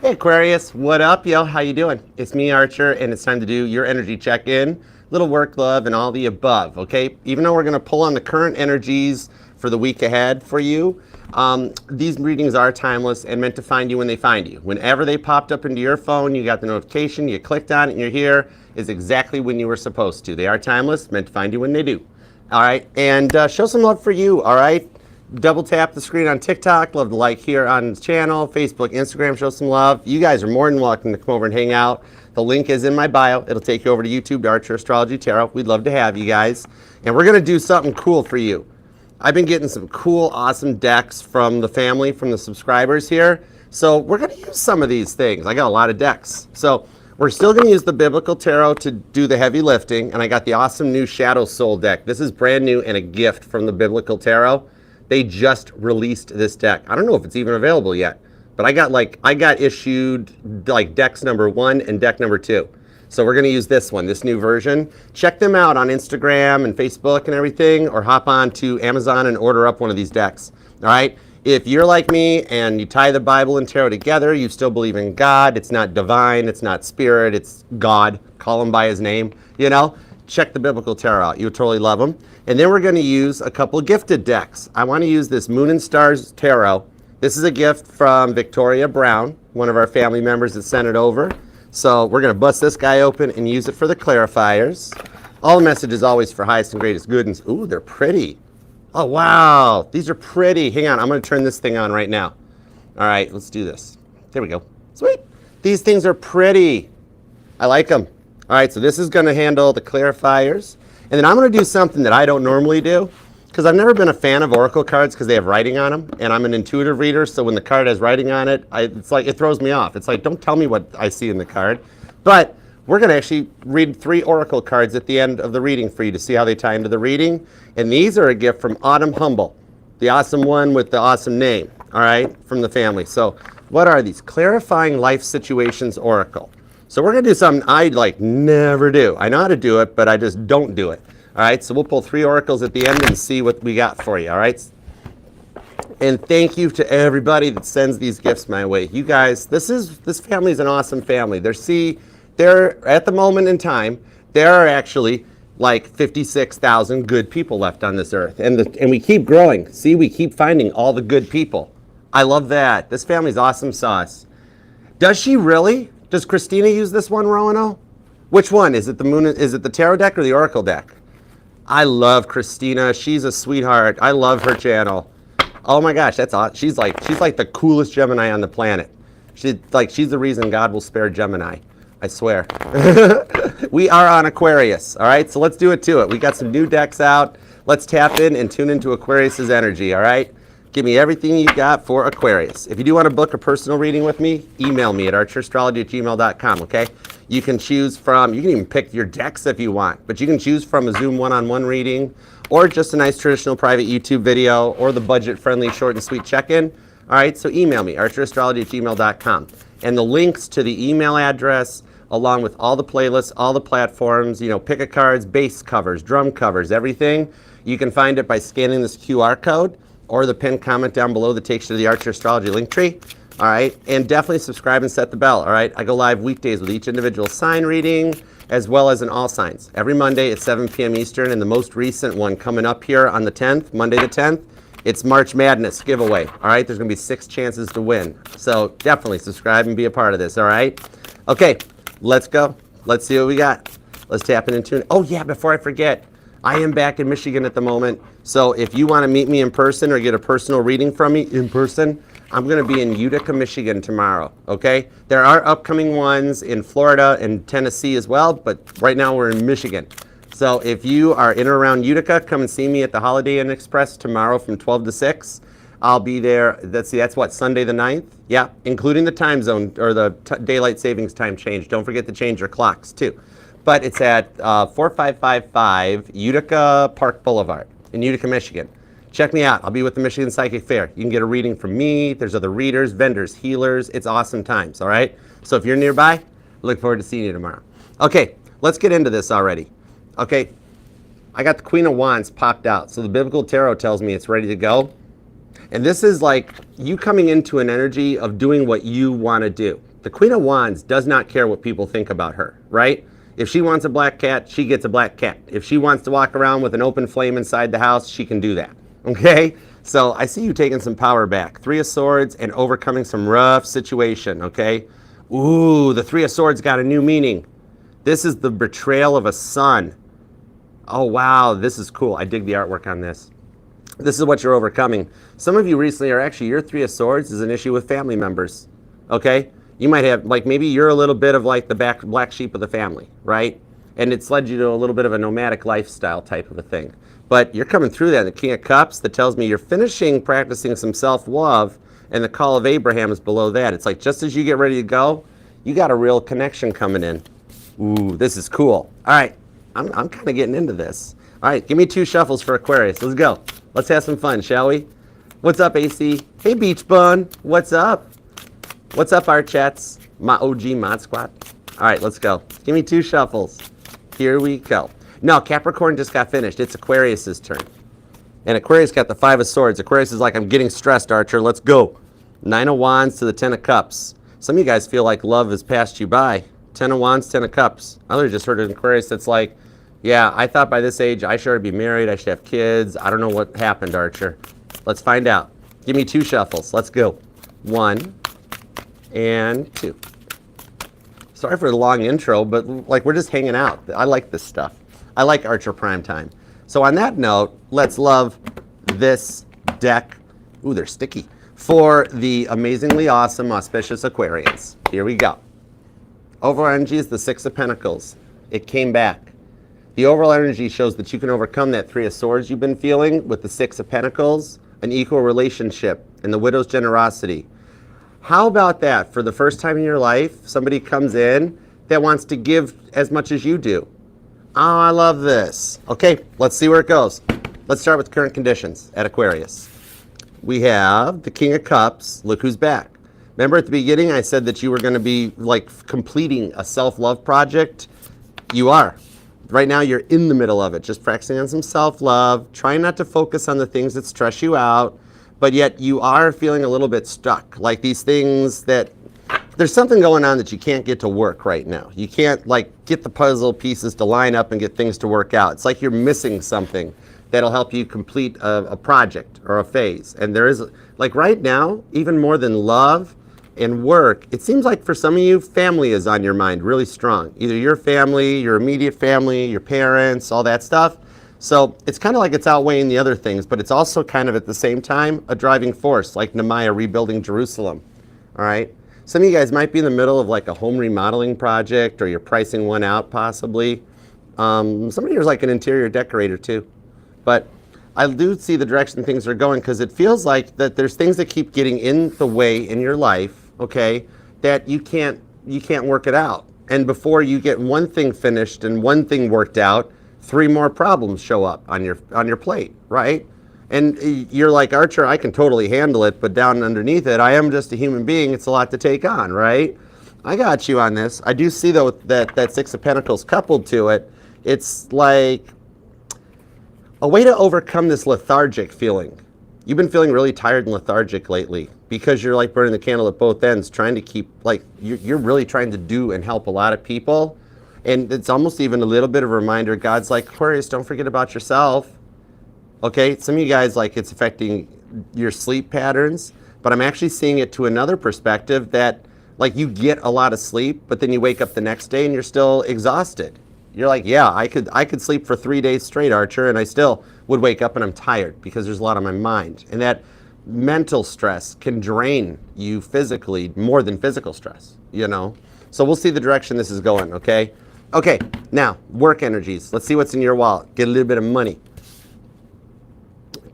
Hey Aquarius, what up, yo? How you doing? It's me, Archer, and it's time to do your energy check-in, little work, love, and all the above, okay? Even though we're going to pull on the current energies for the week ahead for you, these readings are timeless and meant to find you when they find you. Whenever they popped up into your phone, you got the notification, you clicked on it, and you're here, is exactly when you were supposed to. They are timeless, meant to find you when they do. All right, and show some love for you, all right? Double tap the screen on TikTok, love to like here on the channel, Facebook, Instagram, show some love. You guys are more than welcome to come over and hang out. The link is in my bio. It'll take you over to YouTube to Archer Astrology Tarot. We'd love to have you guys. And we're gonna do something cool for you. I've been getting some cool, awesome decks from the family, from the subscribers here. So we're gonna use some of these things. I got a lot of decks. So we're still gonna use the Biblical Tarot to do the heavy lifting. And I got the awesome new Shadow Soul deck. This is brand new and a gift from the Biblical Tarot. They just released this deck. I don't know if it's even available yet, but I got issued like decks number 1 and deck number 2. So we're gonna use this one, this new version. Check them out on Instagram and Facebook and everything, or hop on to Amazon and order up one of these decks, all right? If you're like me and you tie the Bible and tarot together, you still believe in God, it's not divine, it's not spirit, it's God, call him by his name, you know? Check the Biblical Tarot out, you'll totally love them. And then we're gonna use a couple gifted decks. I wanna use this Moon and Stars Tarot. This is a gift from Victoria Brown, one of our family members that sent it over. So we're gonna bust this guy open and use it for the clarifiers. All the messages always for highest and greatest good. And ooh, they're pretty. Oh, wow, these are pretty. Hang on, I'm gonna turn this thing on right now. All right, let's do this. There we go, sweet. These things are pretty. I like them. All right, so this is gonna handle the clarifiers. And then I'm gonna do something that I don't normally do, because I've never been a fan of oracle cards because they have writing on them, and I'm an intuitive reader, so when the card has writing on it, it's like, it throws me off. It's like, don't tell me what I see in the card. But we're gonna actually read 3 oracle cards at the end of the reading for you to see how they tie into the reading. And these are a gift from Autumn Humble, the awesome one with the awesome name, all right, from the family. So what are these? Clarifying Life Situations Oracle. So we're gonna do something I never do. I know how to do it, but I just don't do it. All right, so we'll pull 3 oracles at the end and see what we got for you, all right? And thank you to everybody that sends these gifts my way. You guys, this family is an awesome family. They're at the moment in time, there are actually like 56,000 good people left on this earth. And we keep growing. See, we keep finding all the good people. I love that. This family's awesome sauce. Does she really? Does Christina use this one, Roano? Which one? Is it the moon? Is it the tarot deck or the oracle deck? I love Christina. She's a sweetheart. I love her channel. Oh my gosh, that's awesome. She's like the coolest Gemini on the planet. She's the reason God will spare Gemini. I swear. We are on Aquarius. All right, so let's do it to it. We got some new decks out. Let's tap in and tune into Aquarius's energy. All right. Give me everything you got for Aquarius. If you do want to book a personal reading with me, email me at archerastrology@gmail.com, okay? You can choose from, you can even pick your decks if you want, but you can choose from a Zoom one-on-one reading, or just a nice traditional private YouTube video, or the budget-friendly short and sweet check-in. All right, so email me, archerastrology@gmail.com. And the links to the email address, along with all the playlists, all the platforms, you know, pick-a cards, bass covers, drum covers, everything, you can find it by scanning this QR code, or the pinned comment down below that takes you to the Archer Astrology link tree. All right, and definitely subscribe and set the bell. All right, I go live weekdays with each individual sign reading, as well as in all signs. Every Monday at 7 p.m. Eastern, and the most recent one coming up here on the 10th, Monday the 10th, it's March Madness giveaway. All right, there's gonna be 6 chances to win. So definitely subscribe and be a part of this, all right? Okay, let's go. Let's see what we got. Let's tap in and tune. Oh yeah, before I forget, I am back in Michigan at the moment. So if you want to meet me in person or get a personal reading from me in person, I'm going to be in Utica, Michigan tomorrow, okay? There are upcoming ones in Florida and Tennessee as well, but right now we're in Michigan. So if you are in or around Utica, come and see me at the Holiday Inn Express tomorrow from 12 to 6. I'll be there. That's what, Sunday the 9th? Yeah, including the time zone or the daylight savings time change. Don't forget to change your clocks too. But it's at 4555 Utica Park Boulevard in Utica, Michigan. Check me out. I'll be with the Michigan Psychic Fair. You can get a reading from me. There's other readers, vendors, healers. It's awesome times, all right? So if you're nearby, look forward to seeing you tomorrow. Okay, let's get into this already. Okay, I got the Queen of Wands popped out. So the Biblical Tarot tells me it's ready to go. And this is like you coming into an energy of doing what you want to do. The Queen of Wands does not care what people think about her, right? If she wants a black cat, she gets a black cat. If she wants to walk around with an open flame inside the house, she can do that, okay? So I see you taking some power back. Three of Swords and overcoming some rough situation, okay? Ooh, the Three of Swords got a new meaning. This is the betrayal of a son. Oh, wow, this is cool. I dig the artwork on this. This is what you're overcoming. Some of you recently are actually, your Three of Swords is an issue with family members, okay? You might have, like, maybe you're a little bit of like the black sheep of the family, right? And it's led you to a little bit of a nomadic lifestyle type of a thing. But you're coming through that. The King of Cups, that tells me you're finishing practicing some self-love, and the Call of Abraham is below that. It's like just as you get ready to go, you got a real connection coming in. Ooh, this is cool. All right, I'm kind of getting into this. All right, give me 2 shuffles for Aquarius. Let's go. Let's have some fun, shall we? What's up, AC? Hey, Beach Bun. What's up? What's up, our chats? My OG Mod Squad. All right, let's go. Give me 2 shuffles. Here we go. No, Capricorn just got finished. It's Aquarius's turn. And Aquarius got the 5 of Swords. Aquarius is like, I'm getting stressed, Archer. Let's go. 9 of Wands to the 10 of Cups. Some of you guys feel like love has passed you by. 10 of Wands, 10 of Cups. I literally just heard an Aquarius that's like, yeah, I thought by this age I should be married. I should have kids. I don't know what happened, Archer. Let's find out. Give me 2 shuffles. Let's go. 1 and 2. Sorry for the long intro, but like we're just hanging out. I like this stuff. I like Archer Primetime. So on that note, let's love this deck. Ooh, they're sticky. For the amazingly awesome, auspicious Aquarians. Here we go. Overall energy is the 6 of Pentacles. It came back. The overall energy shows that you can overcome that 3 of Swords you've been feeling with the 6 of Pentacles, an equal relationship, and the widow's generosity. How about that? For the first time in your life, somebody comes in that wants to give as much as you do. Oh, I love this. Okay, let's see where it goes. Let's start with current conditions at Aquarius. We have the King of Cups. Look who's back. Remember at the beginning I said that you were going to be like completing a self-love project? You are. Right now you're in the middle of it, just practicing on some self-love, trying not to focus on the things that stress you out, but yet you are feeling a little bit stuck. Like these things that, there's something going on that you can't get to work right now. You can't like get the puzzle pieces to line up and get things to work out. It's like you're missing something that'll help you complete a project or a phase. And there is, like right now, even more than love and work, it seems like for some of you, family is on your mind really strong. Either your family, your immediate family, your parents, all that stuff. So it's kind of like it's outweighing the other things, but it's also kind of at the same time a driving force, like Nehemiah rebuilding Jerusalem. All right. Some of you guys might be in the middle of like a home remodeling project, or you're pricing one out possibly. Some of you is like an interior decorator too. But I do see the direction things are going, because it feels like that there's things that keep getting in the way in your life, okay, that you can't work it out. And before you get one thing finished and one thing worked out, 3 more problems show up on your plate, right? And you're like, Archer, I can totally handle it, but down underneath it, I am just a human being. It's a lot to take on, right? I got you on this. I do see, though, that 6 of Pentacles coupled to it. It's like a way to overcome this lethargic feeling. You've been feeling really tired and lethargic lately because you're like burning the candle at both ends, trying to keep, like, you're really trying to do and help a lot of people. And it's almost even a little bit of a reminder. God's like, Aquarius, don't forget about yourself. Okay, some of you guys, like, it's affecting your sleep patterns, but I'm actually seeing it to another perspective that, like, you get a lot of sleep, but then you wake up the next day and you're still exhausted. You're like, yeah, I could sleep for 3 days straight, Archer, and I still would wake up and I'm tired because there's a lot on my mind. And that mental stress can drain you physically more than physical stress, you know? So we'll see the direction this is going, okay? Okay, now, work energies. Let's see what's in your wallet. Get a little bit of money.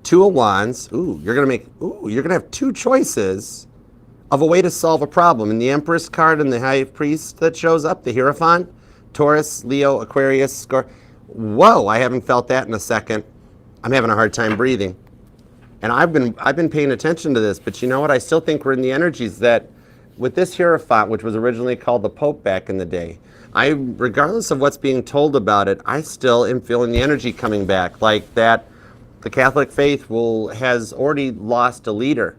2 of Wands. Ooh, you're gonna have 2 choices of a way to solve a problem. And the Empress card and the High Priest that shows up, the Hierophant, Taurus, Leo, Aquarius, Scorpio. Whoa, I haven't felt that in a second. I'm having a hard time breathing. And I've been paying attention to this, but you know what? I still think we're in the energies that with this Hierophant, which was originally called the Pope back in the day, regardless of what's being told about it, I still am feeling the energy coming back, like that the Catholic faith has already lost a leader.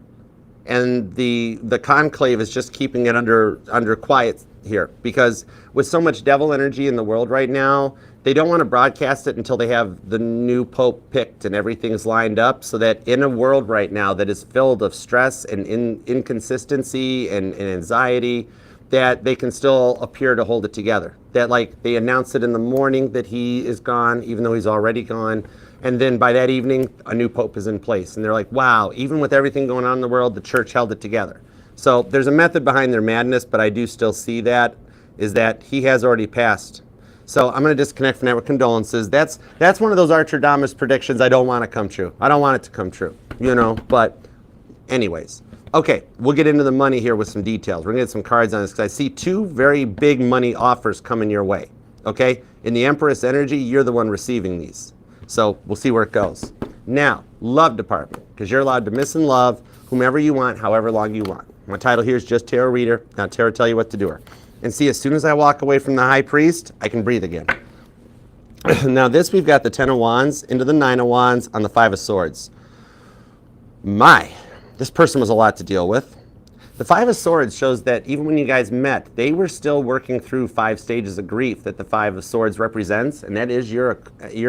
and the conclave is just keeping it under quiet here, because with so much devil energy in the world right now, they don't want to broadcast it until they have the new pope picked and everything's lined up, so that in a world right now that is filled of stress and inconsistency and anxiety, that they can still appear to hold it together. That like they announce it in the morning that he is gone, even though he's already gone. And then by that evening, a new pope is in place. And they're like, wow, even with everything going on in the world, the church held it together. So there's a method behind their madness, but I do still see that, is that he has already passed. So I'm going to disconnect from that with condolences. That's one of those Archerdamos predictions I don't want to come true. I don't want it to come true, you know, but anyways. Okay, we'll get into the money here with some details. We're going to get some cards on this because I see two very big money offers coming your way, okay? In the Empress energy, you're the one receiving these. So we'll see where it goes. Now, love department, because you're allowed to miss and love whomever you want, however long you want. My title here is just Tarot Reader. Now Tarot tell you what to do her. And see, as soon as I walk away from the High Priest, I can breathe again. Now this, we've got the Ten of Wands into the Nine of Wands on the Five of Swords. This person was a lot to deal with. The Five of Swords shows that even when you guys met, they were still working through 5 stages of grief that the Five of Swords represents, and that is your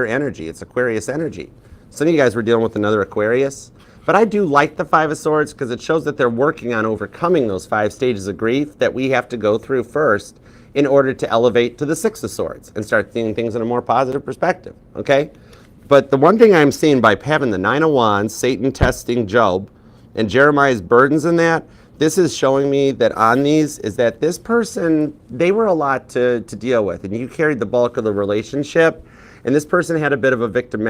energy. It's Aquarius energy. Some of you guys were dealing with another Aquarius, but I do like the Five of Swords because it shows that they're working on overcoming those 5 stages of grief that we have to go through first in order to elevate to the Six of Swords and start seeing things in a more positive perspective, okay? But the one thing I'm seeing by having the Nine of Wands, Satan testing Job, and Jeremiah's burdens in that, this is showing me that on these is that this person, they were a lot to deal with, and you carried the bulk of the relationship, and this person had a bit of a victim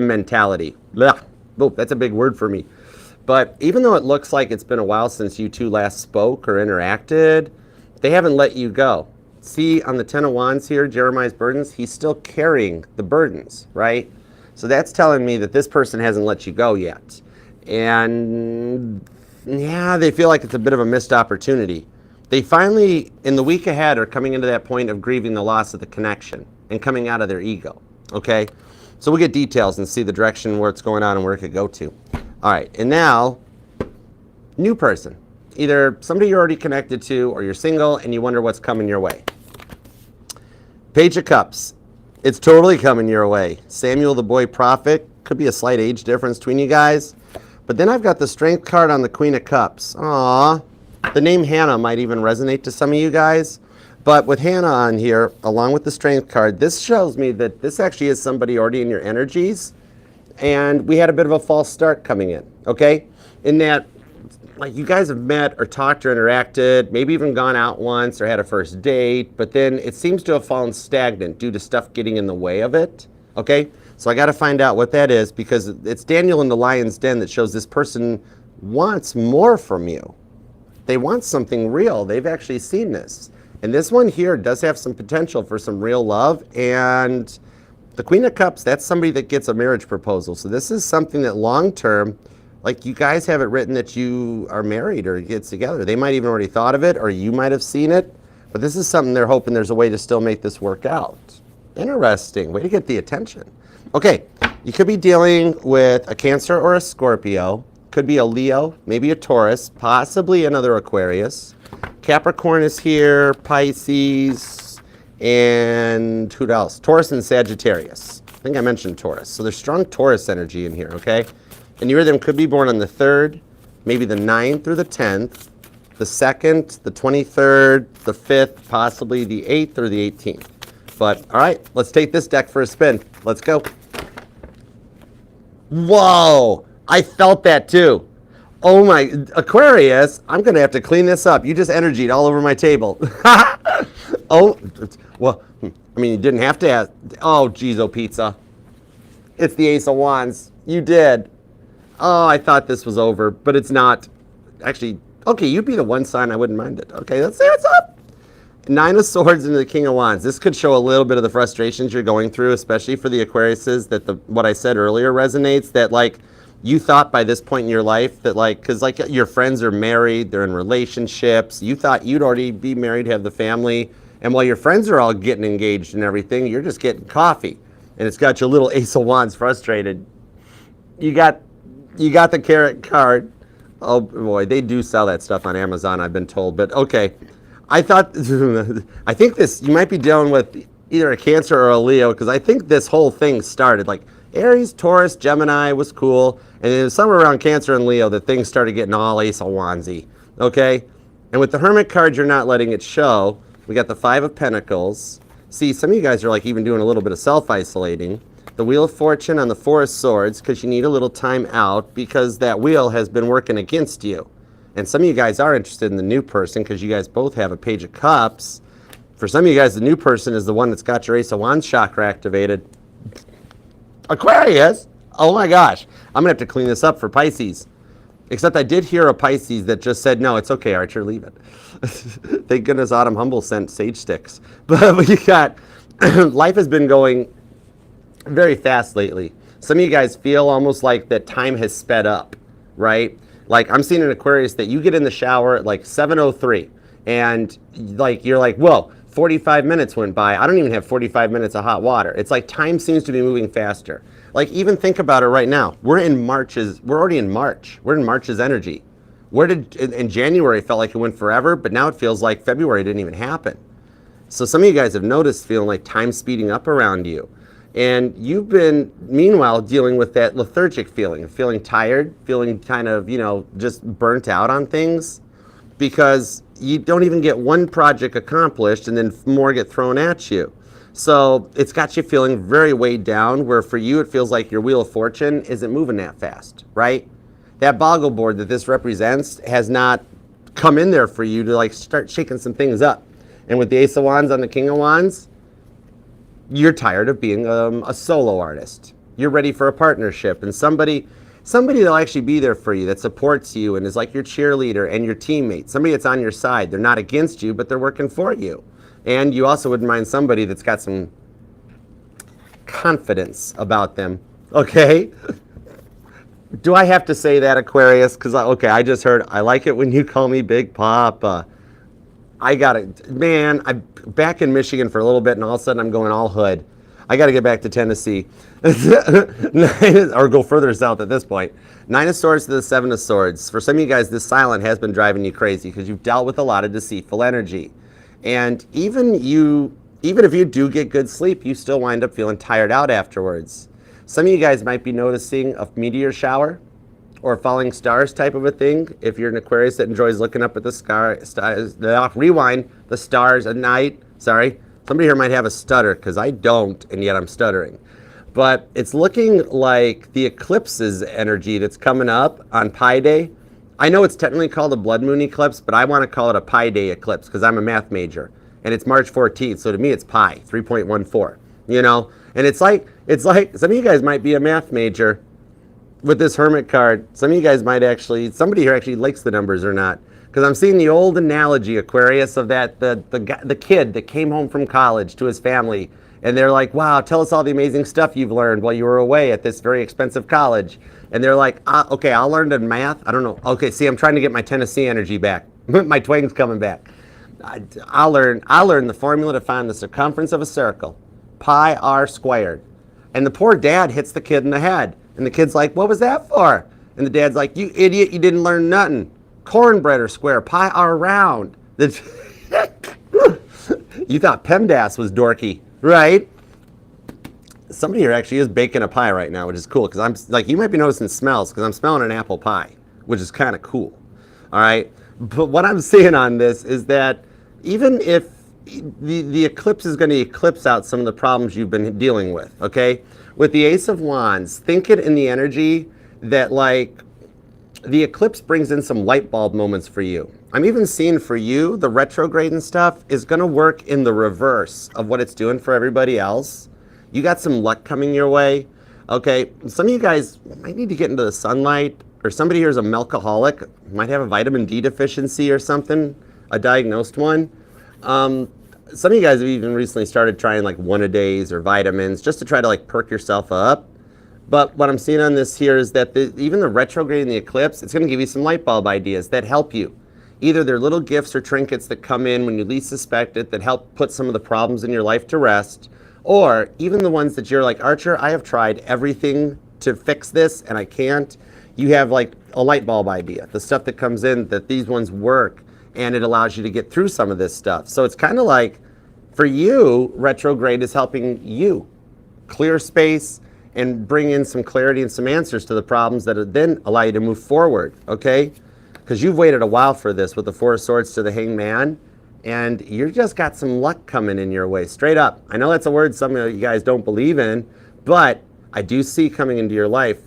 mentality. Blah. Oh, that's a big word for me. But even though it looks like it's been a while since you two last spoke or interacted, they haven't let you go. See, on the Ten of Wands here, Jeremiah's burdens, he's still carrying the burdens, right? So that's telling me that this person hasn't let you go yet. And yeah, they feel like it's a bit of a missed opportunity. They finally, in the week ahead, are coming into that point of grieving the loss of the connection and coming out of their ego, okay? So we'll get details and see the direction where it's going on and where it could go to. All right, and now, new person. Either somebody you're already connected to or you're single and you wonder what's coming your way. Page of Cups. It's totally coming your way. Samuel the boy prophet. Could be a slight age difference between you guys. But then I've got the Strength card on the Queen of Cups. Aww. The name Hannah might even resonate to some of you guys. But with Hannah on here, along with the Strength card, this shows me that this actually is somebody already in your energies. And we had a bit of a false start coming in, okay? In that, like, you guys have met or talked or interacted, maybe even gone out once or had a first date, but then it seems to have fallen stagnant due to stuff getting in the way of it, okay? So I got to find out what that is, because it's Daniel in the Lion's Den that shows this person wants more from you. They want something real. They've actually seen this. And this one here does have some potential for some real love. And the Queen of Cups, that's somebody that gets a marriage proposal. So this is something that long-term, like, you guys have it written that you are married or get together. They might even already thought of it, or you might have seen it. But this is something they're hoping there's a way to still make this work out. Interesting. Way to get the attention. Okay, you could be dealing with a Cancer or a Scorpio. Could be a Leo, maybe a Taurus, possibly another Aquarius. Capricorn is here, Pisces, and who else? Taurus and Sagittarius. I think I mentioned Taurus. So there's strong Taurus energy in here, okay? And you or them could be born on the 3rd, maybe the 9th or the 10th, the 2nd, the 23rd, the 5th, possibly the 8th or the 18th. But, all right, let's take this deck for a spin. Let's go. Whoa, I felt that too. Oh my, Aquarius, I'm going to have to clean this up. You just energied all over my table. Oh, well, I mean, you didn't have to ask. Oh, geez, oh, pizza. It's the Ace of Wands. You did. Oh, I thought this was over, but it's not. Actually, okay, you'd be the one sign I wouldn't mind it. Okay, let's see what's up. 9 of Swords into the King of Wands. This could show a little bit of the frustrations you're going through, especially for the Aquariuses, that what I said earlier resonates, that, like, you thought by this point in your life that, like, because, like, your friends are married, they're in relationships, you thought you'd already be married, have the family, and while your friends are all getting engaged and everything, you're just getting coffee, and it's got your little Ace of Wands frustrated. You got You got the carrot card. Oh boy, they do sell that stuff on Amazon, I've been told. But okay, I thought, I think this, you might be dealing with either a Cancer or a Leo, because I think this whole thing started like Aries, Taurus, Gemini was cool, and then somewhere around Cancer and Leo that things started getting all Ace of Wandsy. Okay, and with the Hermit card, you're not letting it show. We got the Five of Pentacles. See, some of you guys are like even doing a little bit of self-isolating. The Wheel of Fortune on the Four of Swords, because you need a little time out because that wheel has been working against you. And some of you guys are interested in the new person because you guys both have a Page of Cups. For some of you guys, the new person is the one that's got your Ace of Wands chakra activated. Aquarius! Oh my gosh. I'm going to have to clean this up for Pisces. Except I did hear a Pisces that just said, no, it's okay, Archer, leave it. Thank goodness Autumn Humble sent sage sticks. But you got, life has been going very fast lately. Some of you guys feel almost like that time has sped up, right? Like I'm seeing an Aquarius that you get in the shower at like 7:03 and like you're like, whoa, 45 minutes went by. I don't even have 45 minutes of hot water. It's like time seems to be moving faster. Like even think about it right now. We're already in March. We're in March's energy. In January it felt like it went forever, but now it feels like February didn't even happen. So some of you guys have noticed feeling like time speeding up around you. And you've been, meanwhile, dealing with that lethargic feeling tired, feeling kind of, just burnt out on things because you don't even get one project accomplished and then more get thrown at you. So it's got you feeling very weighed down, where for you it feels like your Wheel of Fortune isn't moving that fast, right? That boggle board that this represents has not come in there for you to like start shaking some things up. And with the Ace of Wands on the King of Wands, you're tired of being a solo artist. You're ready for a partnership and somebody that'll actually be there for you, that supports you and is like your cheerleader and your teammate. Somebody that's on your side. They're not against you, but they're working for you. And you also wouldn't mind somebody that's got some confidence about them. Okay? Do I have to say that, Aquarius? Because, I just heard, I like it when you call me Big Papa. I got it. Man, I'm back in Michigan for a little bit, and all of a sudden I'm going all hood. I got to get back to Tennessee. Or go further south at this point. Nine of Swords to the Seven of Swords. For some of you guys, this silent has been driving you crazy because you've dealt with a lot of deceitful energy. And even if you do get good sleep, you still wind up feeling tired out afterwards. Some of you guys might be noticing a meteor shower or falling stars type of a thing. If you're an Aquarius that enjoys looking up at the stars, rewind, the stars at night. Sorry, somebody here might have a stutter because I don't, and yet I'm stuttering. But it's looking like the eclipse's energy that's coming up on Pi Day. I know it's technically called a blood moon eclipse, but I want to call it a Pi Day eclipse because I'm a math major. And it's March 14th, so to me it's pi, 3.14, And it's like some of you guys might be a math major with this Hermit card. Some of you guys might actually, somebody here actually likes the numbers or not. Because I'm seeing the old analogy, Aquarius, of that the kid that came home from college to his family, and they're like, wow, tell us all the amazing stuff you've learned while you were away at this very expensive college. And they're like, okay, I'll learn the math. I don't know. Okay, see, I'm trying to get my Tennessee energy back. My twang's coming back. I'll learn the formula to find the circumference of a circle, pi r squared. And the poor dad hits the kid in the head. And the kid's like, what was that for? And the dad's like, you idiot, you didn't learn nothing. Cornbread or square, pi r round. You thought PEMDAS was dorky, right? Somebody here actually is baking a pie right now, which is cool, because I'm like, you might be noticing smells, because I'm smelling an apple pie, which is kind of cool. All right. But what I'm seeing on this is that even if the eclipse is going to eclipse out some of the problems you've been dealing with, okay? With the Ace of Wands, think it in the energy that like the eclipse brings in some light bulb moments for you. I'm even seeing for you, the retrograde and stuff is going to work in the reverse of what it's doing for everybody else. You got some luck coming your way. Okay, some of you guys might need to get into the sunlight, or somebody here is a milkaholic, might have a vitamin D deficiency or something, a diagnosed one. Some of you guys have even recently started trying like one-a-days or vitamins just to try to like perk yourself up. But what I'm seeing on this here is that even the retrograde and the eclipse, it's going to give you some light bulb ideas that help you. Either they're little gifts or trinkets that come in when you least suspect it that help put some of the problems in your life to rest. Or even the ones that you're like, Archer, I have tried everything to fix this and I can't. you have like a light bulb idea, the stuff that comes in, that these ones work, and it allows you to get through some of this stuff. So it's kind of like, for you, retrograde is helping you clear space and bring in some clarity and some answers to the problems that then allow you to move forward, okay? Because you've waited a while for this with the Four of Swords to the Hanged Man, and you just got some luck coming in your way, straight up. I know that's a word some of you guys don't believe in, but I do see coming into your life,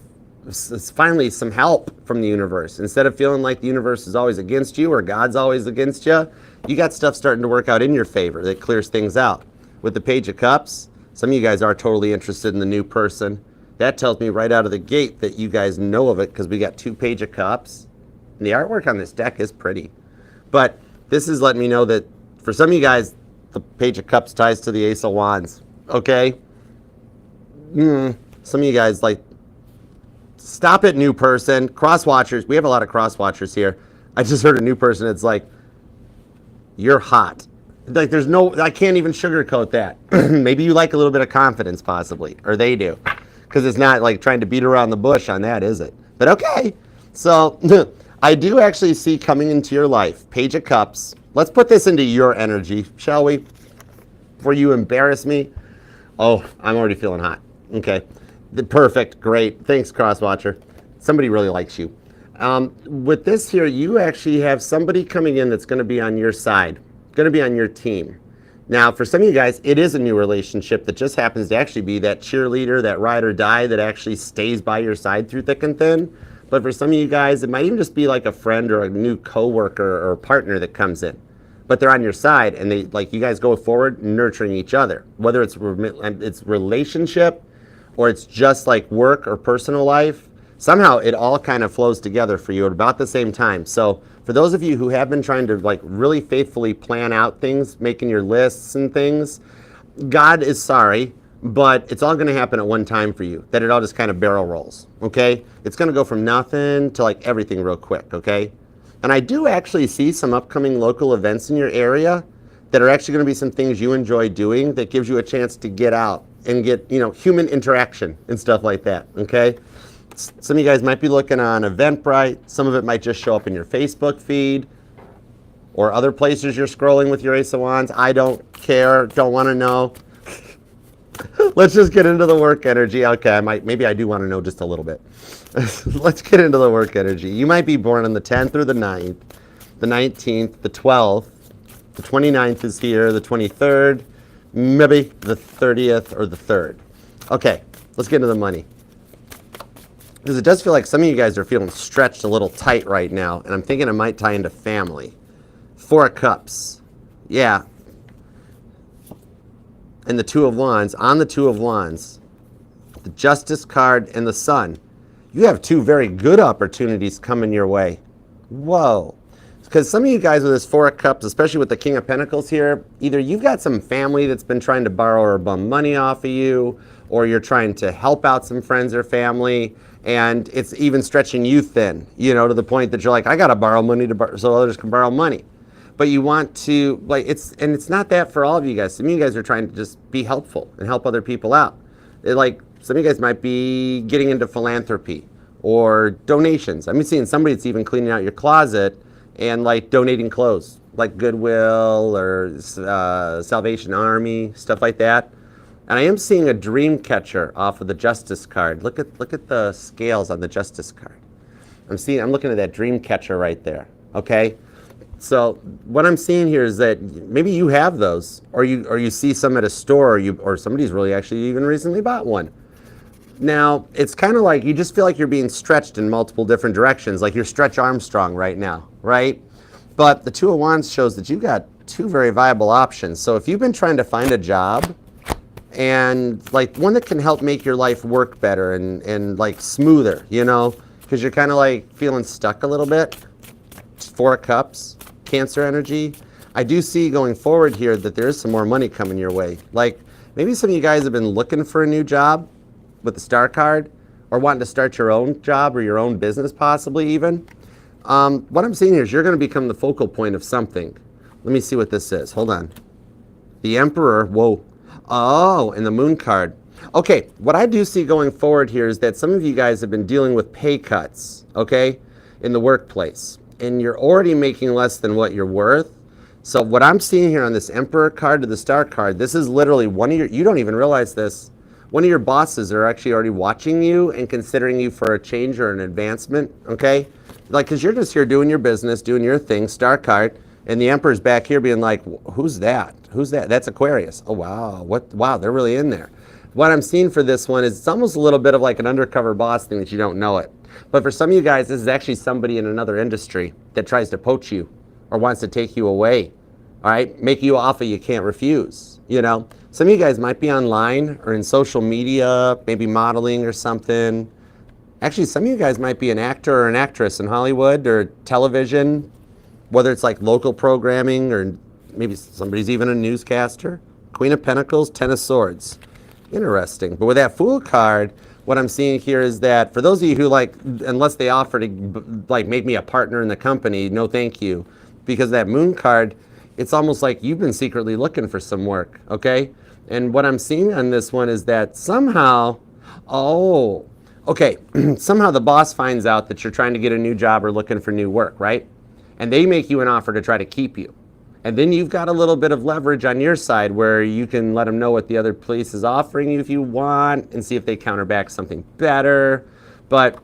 it's finally some help from the universe. Instead of feeling like the universe is always against you or God's always against you, you got stuff starting to work out in your favor that clears things out. With the Page of Cups, some of you guys are totally interested in the new person. That tells me right out of the gate that you guys know of it, because we got 2 Page of Cups. And the artwork on this deck is pretty. But this is letting me know that for some of you guys, the Page of Cups ties to the Ace of Wands. Okay? Some of you guys, like, stop it, new person. Cross-watchers. We have a lot of cross-watchers here. I just heard a new person. It's like, you're hot. Like, there's no, I can't even sugarcoat that. Maybe you like a little bit of confidence, possibly. Or they do. Because it's not like trying to beat around the bush on that, is it? But okay. So, I do actually see coming into your life, Page of Cups. Let's put this into your energy, shall we? Before you embarrass me. Oh, I'm already feeling hot. Okay. Perfect. Great. Thanks, Crosswatcher. Somebody really likes you. With this here, you actually have somebody coming in that's going to be on your side, going to be on your team. Now, for some of you guys, it is a new relationship that just happens to actually be that cheerleader, that ride or die that actually stays by your side through thick and thin. But for some of you guys, it might even just be like a friend or a new coworker or partner that comes in. But they're on your side, and they, like, you guys go forward nurturing each other. Whether it's relationship or it's just like work or personal life, somehow it all kind of flows together for you at about the same time. So for those of you who have been trying to like really faithfully plan out things, making your lists and things, God is sorry, but it's all going to happen at one time for you, that it all just kind of barrel rolls, okay? It's going to go from nothing to like everything real quick, okay? And I do actually see some upcoming local events in your area that are actually going to be some things you enjoy doing that gives you a chance to get out and get, you know, human interaction and stuff like that, okay? Some of you guys might be looking on Eventbrite. Some of it might just show up in your Facebook feed or other places you're scrolling with your Ace of Wands. I don't care, don't want to know. Let's just get into the work energy. Okay, maybe I do want to know just a little bit. Let's get into the work energy. You might be born on the 10th or the 9th, the 19th, the 12th, the 29th is here, the 23rd, maybe the 30th or the 3rd. Okay, let's get into the money. Because it does feel like some of you guys are feeling stretched a little tight right now, and I'm thinking it might tie into family. 4 of Cups. Yeah. And the 2 of Wands. On the 2 of Wands, the Justice card and the Sun. You have 2 very good opportunities coming your way. Whoa. Because some of you guys with this 4 of Cups, especially with the King of Pentacles here, either you've got some family that's been trying to borrow or bum money off of you, or you're trying to help out some friends or family, and it's even stretching you thin, you know, to the point that you're like, I got to borrow money so others can borrow money. But you want to, like, it's not that for all of you guys. Some of you guys are trying to just be helpful and help other people out. Some of you guys might be getting into philanthropy or donations. I'm seeing somebody that's even cleaning out your closet and like donating clothes, like Goodwill or Salvation Army, stuff like that. And I am seeing a dream catcher off of the Justice card. Look at the scales on the Justice card. I'm looking at that dream catcher right there. Okay? So what I'm seeing here is that maybe you have those, or you see some at a store, or somebody's really actually even recently bought one. Now, it's kind of like you just feel like you're being stretched in multiple different directions, like you're Stretch Armstrong right now, right? But the 2 of Wands shows that you've got 2 very viable options. So if you've been trying to find a job, and like one that can help make your life work better and like smoother, you know, because you're kind of like feeling stuck a little bit. 4 of Cups, Cancer energy. I do see going forward here that there is some more money coming your way. Like maybe some of you guys have been looking for a new job with the Star card, or wanting to start your own job or your own business possibly even. What I'm seeing here is you're going to become the focal point of something. Let me see what this is. Hold on. The Emperor. Whoa. Oh, and the Moon card. Okay, what I do see going forward here is that some of you guys have been dealing with pay cuts, okay, in the workplace, and you're already making less than what you're worth. So what I'm seeing here on this Emperor card to the Star card, this is literally one of your, you don't even realize this, one of your bosses are actually already watching you and considering you for a change or an advancement, okay? Like, because you're just here doing your business, doing your thing, Star card, and the Emperor's back here being like, who's that? Who's that? That's Aquarius. Oh, wow. Wow, they're really in there. What I'm seeing for this one is it's almost a little bit of like an undercover boss thing that you don't know it. But for some of you guys, this is actually somebody in another industry that tries to poach you or wants to take you away, all right? Make you an offer you can't refuse, you know? Some of you guys might be online or in social media, maybe modeling or something. Actually, some of you guys might be an actor or an actress in Hollywood or television, whether it's like local programming or maybe somebody's even a newscaster. Queen of Pentacles, Ten of Swords. Interesting. But with that Fool card, what I'm seeing here is that for those of you who like, unless they offer to like make me a partner in the company, no thank you. Because that Moon card, it's almost like you've been secretly looking for some work, okay? And what I'm seeing on this one is that somehow, somehow the boss finds out that you're trying to get a new job or looking for new work, right? And they make you an offer to try to keep you. And then you've got a little bit of leverage on your side where you can let them know what the other place is offering you if you want and see if they counter back something better. But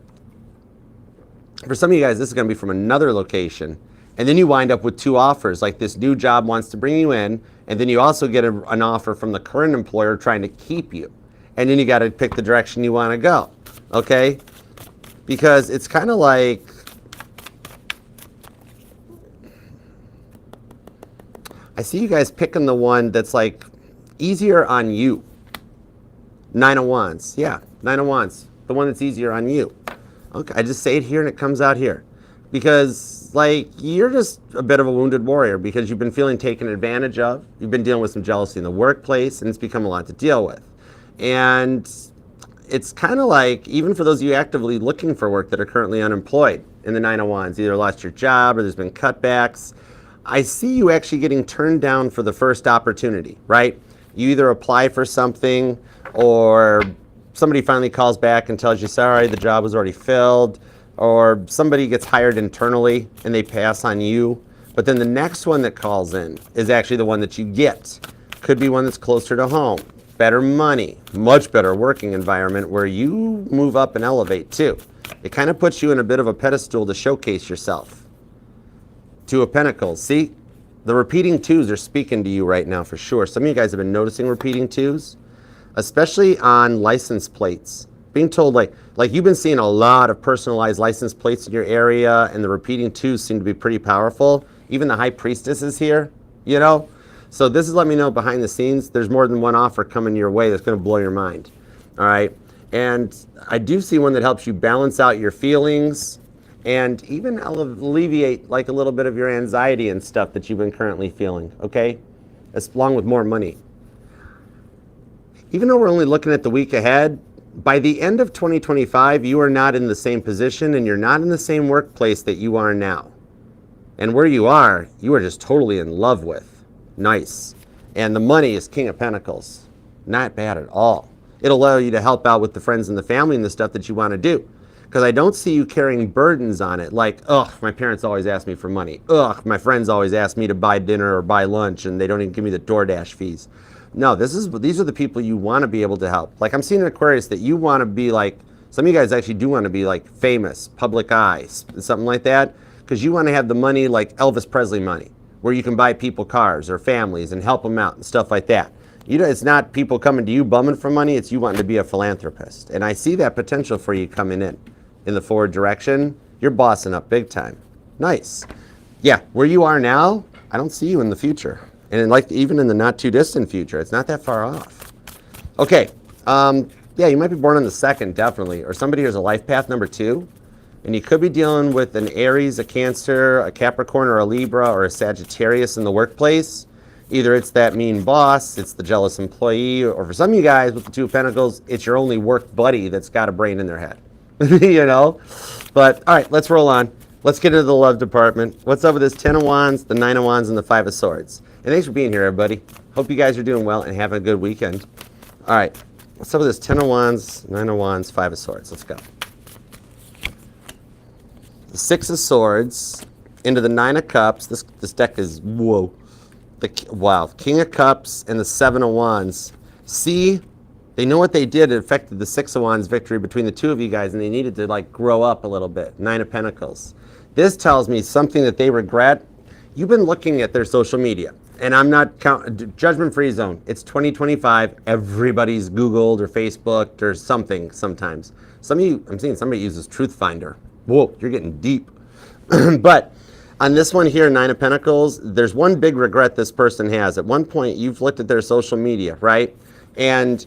for some of you guys, this is going to be from another location. And then you wind up with two offers, like this new job wants to bring you in, and then you also get an offer from the current employer trying to keep you. And then you got to pick the direction you want to go, okay? Because it's kind of like, I see you guys picking the one that's like easier on you. Nine of Wands, yeah, Nine of Wands, the one that's easier on you. Okay, I just say it here and it comes out here. Because like you're just a bit of a wounded warrior because you've been feeling taken advantage of. You've been dealing with some jealousy in the workplace and it's become a lot to deal with. And it's kind of like, even for those of you actively looking for work that are currently unemployed in the Nine of Wands, either lost your job or there's been cutbacks, I see you actually getting turned down for the first opportunity, right? You either apply for something or somebody finally calls back and tells you, sorry, the job was already filled, or somebody gets hired internally and they pass on you. But then the next one that calls in is actually the one that you get. Could be one that's closer to home, better money, much better working environment where you move up and elevate too. It kind of puts you in a bit of a pedestal to showcase yourself. Two of Pentacles. See, the repeating twos are speaking to you right now for sure. Some of you guys have been noticing repeating twos, especially on license plates. Being told like you've been seeing a lot of personalized license plates in your area, and the repeating twos seem to be pretty powerful. Even the High Priestess is here, you know? So this is letting me know behind the scenes, there's more than one offer coming your way that's going to blow your mind, all right? And I do see one that helps you balance out your feelings and even alleviate like a little bit of your anxiety and stuff that you've been currently feeling, okay? Along with more money. Even though we're only looking at the week ahead, by the end of 2025, you are not in the same position and you're not in the same workplace that you are now. And where you are just totally in love with. Nice. And the money is King of Pentacles. Not bad at all. It'll allow you to help out with the friends and the family and the stuff that you want to do. Because I don't see you carrying burdens on it. Like, ugh, my parents always ask me for money. Ugh, my friends always ask me to buy dinner or buy lunch and they don't even give me the DoorDash fees. No, these are the people you want to be able to help. Like I'm seeing in Aquarius that you want to be like, some of you guys actually do want to be like famous, public eyes, something like that. Because you want to have the money like Elvis Presley money, where you can buy people cars or families and help them out and stuff like that. You know, it's not people coming to you bumming for money, it's you wanting to be a philanthropist. And I see that potential for you coming in the forward direction. You're bossing up big time. Nice. Yeah, where you are now, I don't see you in the future. And like even in the not too distant future, it's not that far off. Okay, yeah, you might be born on the 2nd, definitely. Or somebody who's a life path number 2. And you could be dealing with an Aries, a Cancer, a Capricorn, or a Libra, or a Sagittarius in the workplace. Either it's that mean boss, it's the jealous employee, or for some of you guys with the Two of Pentacles, it's your only work buddy that's got a brain in their head. You know? But, all right, let's roll on. Let's get into the love department. What's up with this 10 of Wands, the 9 of Wands, and the 5 of Swords? And thanks for being here, everybody. Hope you guys are doing well and having a good weekend. All right. What's up with this 10 of Wands, 9 of Wands, 5 of Swords? Let's go. The 6 of Swords into the 9 of Cups. This deck is, whoa. Wow. King of Cups and the 7 of Wands. See, they know what they did. It affected the 6 of Wands victory between the two of you guys, and they needed to like grow up a little bit. 9 of Pentacles. This tells me something that they regret. You've been looking at their social media. And I'm not judgment-free zone. It's 2025. Everybody's Googled or Facebooked or something sometimes. Some of you, I'm seeing somebody uses Truth Finder. Whoa, you're getting deep. But on this one here, 9 of Pentacles, there's one big regret this person has. At one point, you've looked at their social media, right? And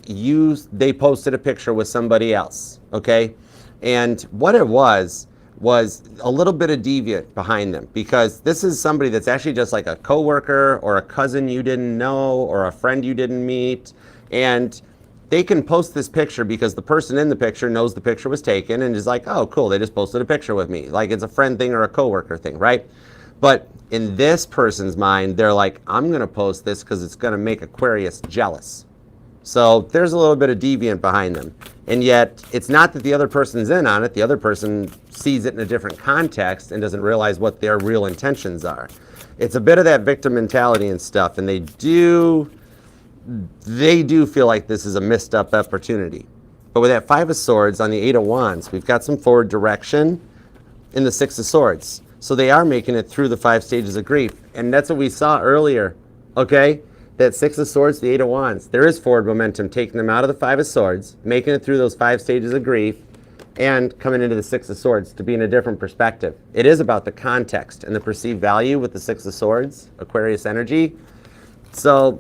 they posted a picture with somebody else, okay? And what it was a little bit of deviant behind them, because this is somebody that's actually just like a coworker or a cousin you didn't know or a friend you didn't meet, and they can post this picture because the person in the picture knows the picture was taken and is like, oh cool, they just posted a picture with me, like it's a friend thing or a coworker thing, right? But in this person's mind, they're like, I'm gonna post this because it's gonna make Aquarius jealous. So there's a little bit of deviant behind them. And yet, it's not that the other person's in on it. The other person sees it in a different context and doesn't realize what their real intentions are. It's a bit of that victim mentality and stuff, and they do feel like this is a missed up opportunity. But with that 5 of Swords on the 8 of Wands, we've got some forward direction in the 6 of Swords. So they are making it through the 5 stages of grief. And that's what we saw earlier, okay? That 6 of Swords, the 8 of Wands. There is forward momentum, taking them out of the 5 of Swords, making it through those 5 stages of grief, and coming into the 6 of Swords to be in a different perspective. It is about the context and the perceived value with the 6 of Swords, Aquarius energy. So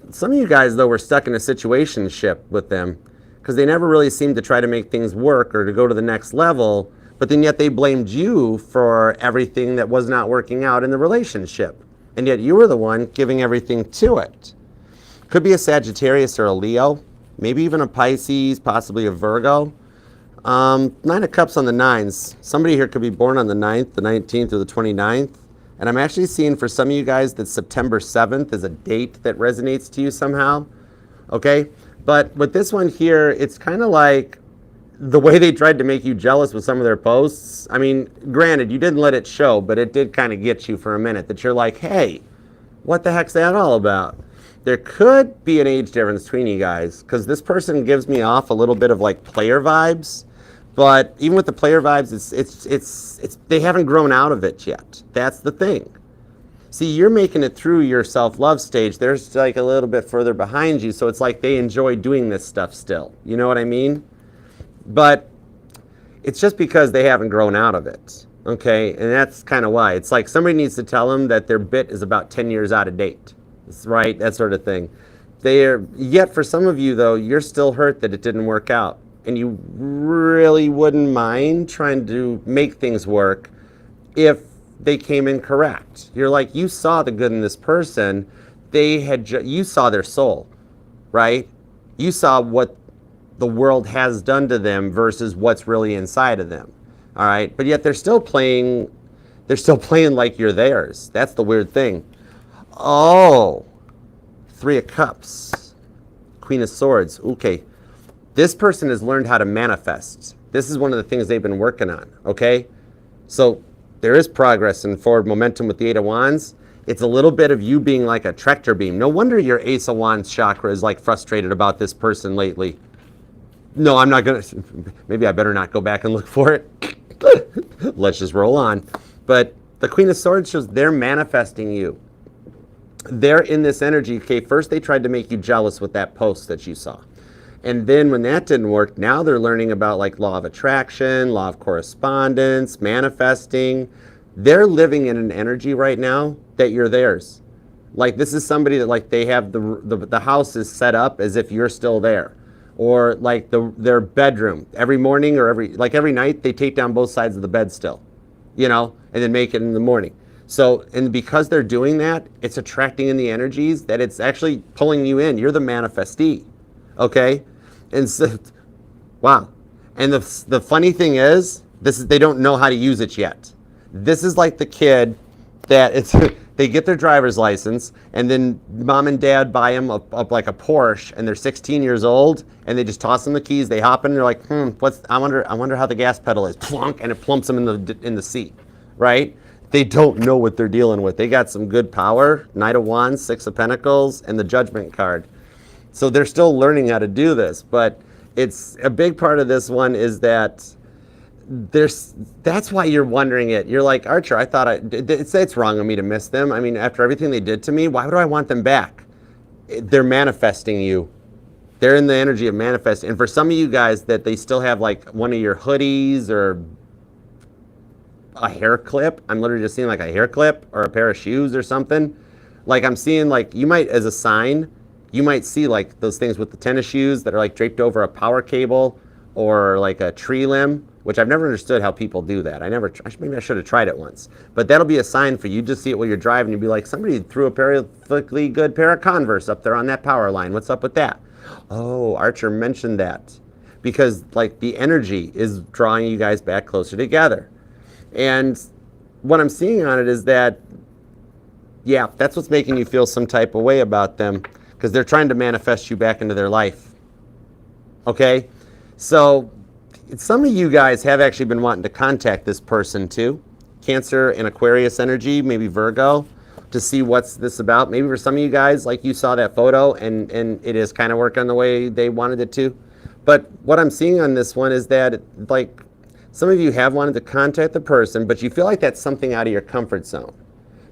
some of you guys, though, were stuck in a situationship with them because they never really seemed to try to make things work or to go to the next level, but then yet they blamed you for everything that was not working out in the relationship. And yet you were the one giving everything to it. Could be a Sagittarius or a Leo, maybe even a Pisces, possibly a Virgo. 9 of Cups on the 9s. Somebody here could be born on the 9th, the 19th, or the 29th. And I'm actually seeing for some of you guys that September 7th is a date that resonates to you somehow. Okay? But with this one here, it's kind of like the way they tried to make you jealous with some of their posts. I mean, granted, you didn't let it show, but it did kind of get you for a minute that you're like, hey, what the heck's that all about? There could be an age difference between you guys, because this person gives me off a little bit of like player vibes, but even with the player vibes, it's they haven't grown out of it yet. That's the thing. See, you're making it through your self-love stage. They're like a little bit further behind you, so it's like they enjoy doing this stuff still. You know what I mean? But it's just because they haven't grown out of it, okay? And that's kind of why. It's like somebody needs to tell them that their bit is about 10 years out of date, right? That sort of thing. Yet for some of you, though, you're still hurt that it didn't work out. And you really wouldn't mind trying to make things work if they came in correct. You're like, you saw the good in this person. You saw their soul, right? You saw what the world has done to them versus what's really inside of them. All right, but yet they're still playing like you're theirs. That's the weird thing. Oh, 3 of Cups, Queen of Swords. Okay, this person has learned how to manifest. This is one of the things they've been working on, okay? So there is progress and forward momentum with the 8 of Wands. It's a little bit of you being like a tractor beam. No wonder your Ace of Wands chakra is like frustrated about this person lately. No, I'm not going to. Maybe I better not go back and look for it. Let's just roll on. But the Queen of Swords shows they're manifesting you. They're in this energy. Okay, first they tried to make you jealous with that post that you saw. And then when that didn't work, now they're learning about like law of attraction, law of correspondence, manifesting. They're living in an energy right now that you're theirs. Like this is somebody that like they have the house is set up as if you're still there. Or like their bedroom every morning or every night they take down both sides of the bed still, you know, and then make it in the morning. So, and because they're doing that, it's attracting in the energies that it's actually pulling you in. You're the manifestee, okay? And so, wow. And the funny thing is, they don't know how to use it yet. This is like the kid that They get their driver's license, and then mom and dad buy them up like a Porsche, and they're 16 years old, and they just toss them the keys. They hop in, and they're like, I wonder how the gas pedal is. Plunk, and it plumps them in the seat, right? They don't know what they're dealing with. They got some good power, Knight of Wands, Six of Pentacles, and the Judgment card. So they're still learning how to do this, but it's a big part of this one is that that's why you're wondering it. You're like, Archer, I thought it's wrong of me to miss them. I mean, after everything they did to me, why would I want them back? They're manifesting you. They're in the energy of manifesting. And for some of you guys that they still have like one of your hoodies or a hair clip, I'm literally just seeing like a hair clip or a pair of shoes or something. Like I'm seeing like, you might, as a sign, you might see like those things with the tennis shoes that are like draped over a power cable or like a tree limb, which I've never understood how people do that. Maybe I should have tried it once. But that'll be a sign for you. Just see it while you're driving. You'll be like, somebody threw a perfectly good pair of Converse up there on that power line. What's up with that? Oh, Archer mentioned that. Because like the energy is drawing you guys back closer together. And what I'm seeing on it is that, yeah, that's what's making you feel some type of way about them. Because they're trying to manifest you back into their life. Okay? So some of you guys have actually been wanting to contact this person too. Cancer and Aquarius energy, maybe Virgo, to see what's this about. Maybe for some of you guys, like you saw that photo and it is kind of working the way they wanted it to. But what I'm seeing on this one is that like some of you have wanted to contact the person, but you feel like that's something out of your comfort zone.